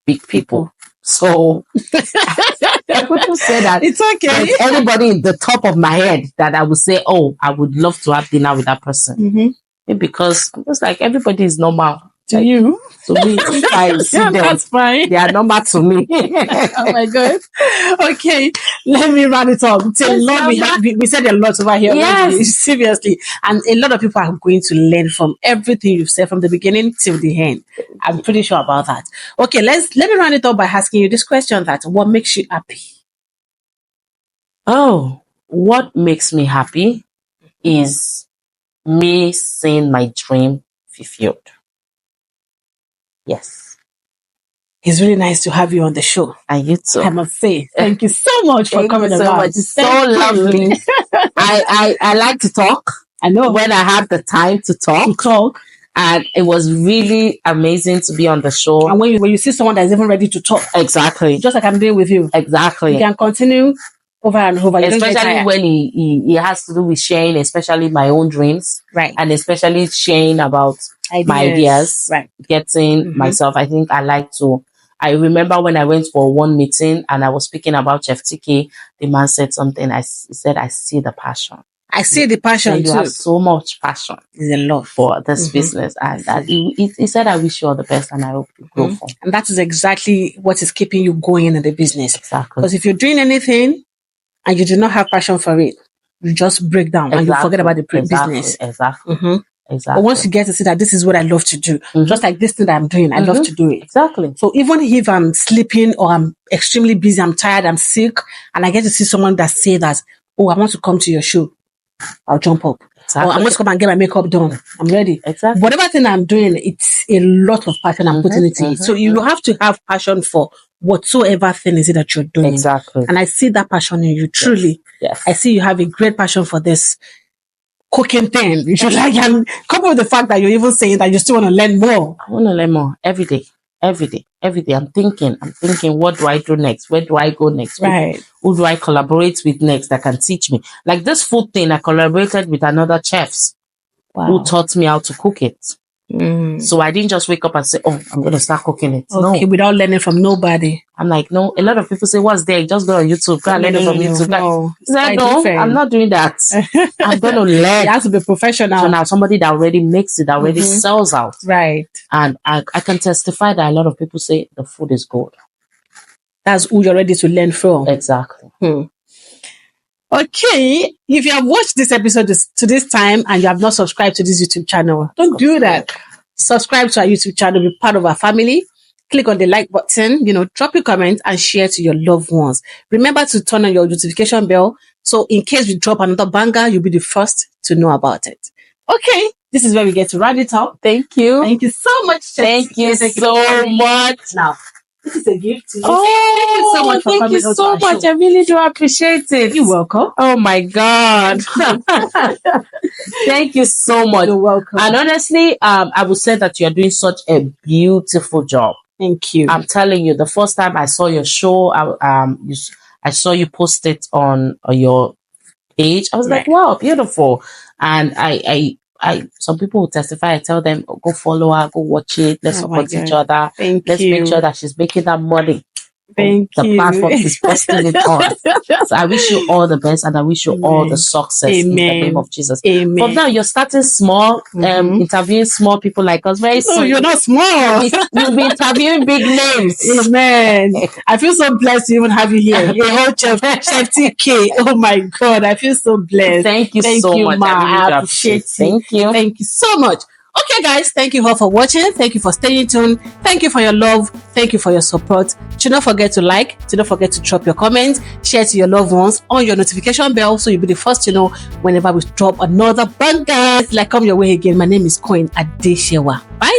big people. So I wouldn't say that it's okay. There's anybody in the top of my head that I would say, oh, I would love to have dinner with that person. Because it's like everybody is normal. To you? To me, if I see them, that's fine. They are normal to me. Oh my God. Okay, let me run it up. It's a lot. We said a lot over here. Yes. Seriously. And a lot of people are going to learn from everything you've said from the beginning till the end. I'm pretty sure about that. Okay, let me run it up by asking you this question: that what makes you happy? Oh, what makes me happy is me seeing my dream fulfilled. Yes. It's really nice to have you on the show. And you too. I must say, thank you so much for coming so about. Much. It's so lovely. I like to talk. I know. When I have the time to talk. And it was really amazing to be on the show. And when you see someone that is even ready to talk. Exactly. Just like I'm doing with you. Exactly. You can continue over and over. Especially when he has to do with sharing, especially my own dreams. Right. And especially sharing about my ideas. Right. Getting myself. I think I like to. I remember when I went for one meeting and I was speaking about Chefteekay, the man said something. He said, I see the passion. I see the passion too. You have so much passion. It's a lot for this business. And he said, I wish you all the best and I hope you grow from. And that is exactly what is keeping you going in the business. Exactly. Because if you're doing anything and you do not have passion for it, you just break down and you forget about the business. Exactly. But once you get to see that this is what I love to do, just like this thing that I'm doing, I love to do it. Exactly. So even if I'm sleeping or I'm extremely busy, I'm tired, I'm sick, and I get to see someone that say that, oh, I want to come to your show, I'll jump up. Exactly. Or I'm going to come and get my makeup done. I'm ready. Exactly. Whatever thing I'm doing, it's a lot of passion I'm putting into it. So you have to have passion for whatsoever thing is it that you're doing. Exactly. And I see that passion in you, truly. Yes. I see you have a great passion for this cooking thing. You should couple with the fact that you're even saying that you still want to learn more. I want to learn more every day. I'm thinking, what do I do next? Where do I go next? Right. Who do I collaborate with next that can teach me? Like this food thing, I collaborated with another chefs who taught me how to cook it. So I didn't just wake up and say, oh, I'm going to start cooking it. Okay, No. Without learning from nobody. I'm like, no. A lot of people say, what's there? Just go on YouTube. Go and learn it from YouTube. No, No, I'm not doing that. I'm going to learn. You have to be professional. So now somebody that already makes it, that already sells out. Right. And I can testify that a lot of people say the food is good. That's who you're ready to learn from. Exactly. Okay, if you have watched this episode to this time and you have not subscribed to this YouTube channel, don't do that. Subscribe to our YouTube channel, be part of our family. Click on the like button, drop your comments and share to your loved ones. Remember to turn on your notification bell so in case we drop another banger, you'll be the first to know about it. Okay, this is where we get to round it up. Thank you. Thank you so much. Thank you so much. Now, this is a gift to you. Thank you so much. Thank you so much. I really do appreciate it. You're welcome. Oh my God. Thank you so much. You're welcome. And honestly, I would say that you're doing such a beautiful job. Thank you. I'm telling you, the first time I saw your show, I saw you post it on your page. I was like, wow, beautiful. And I some people will testify. I tell them, go follow her, go watch it. Let's support each other. Let's make sure that she's making that money. The platform she's posting it on. So I wish you all the best and I wish you all the success in the name of Jesus. Amen. But now you're starting small, interviewing small people like us. Very soon. Oh, you're not small. You'll be interviewing big names. Amen. I feel so blessed to even have you here. A whole Chefteekay. Oh my God, I feel so blessed. Thank you so much. Ma. I really appreciate it. Thank you. Thank you so much. Okay, guys, thank you all for watching. Thank you for staying tuned. Thank you for your love. Thank you for your support. Do not forget to like. Do not forget to drop your comments. Share to your loved ones on your notification bell so you'll be the first to know whenever we drop another banger. Like, come your way again. My name is Queen Adeshewa. Bye.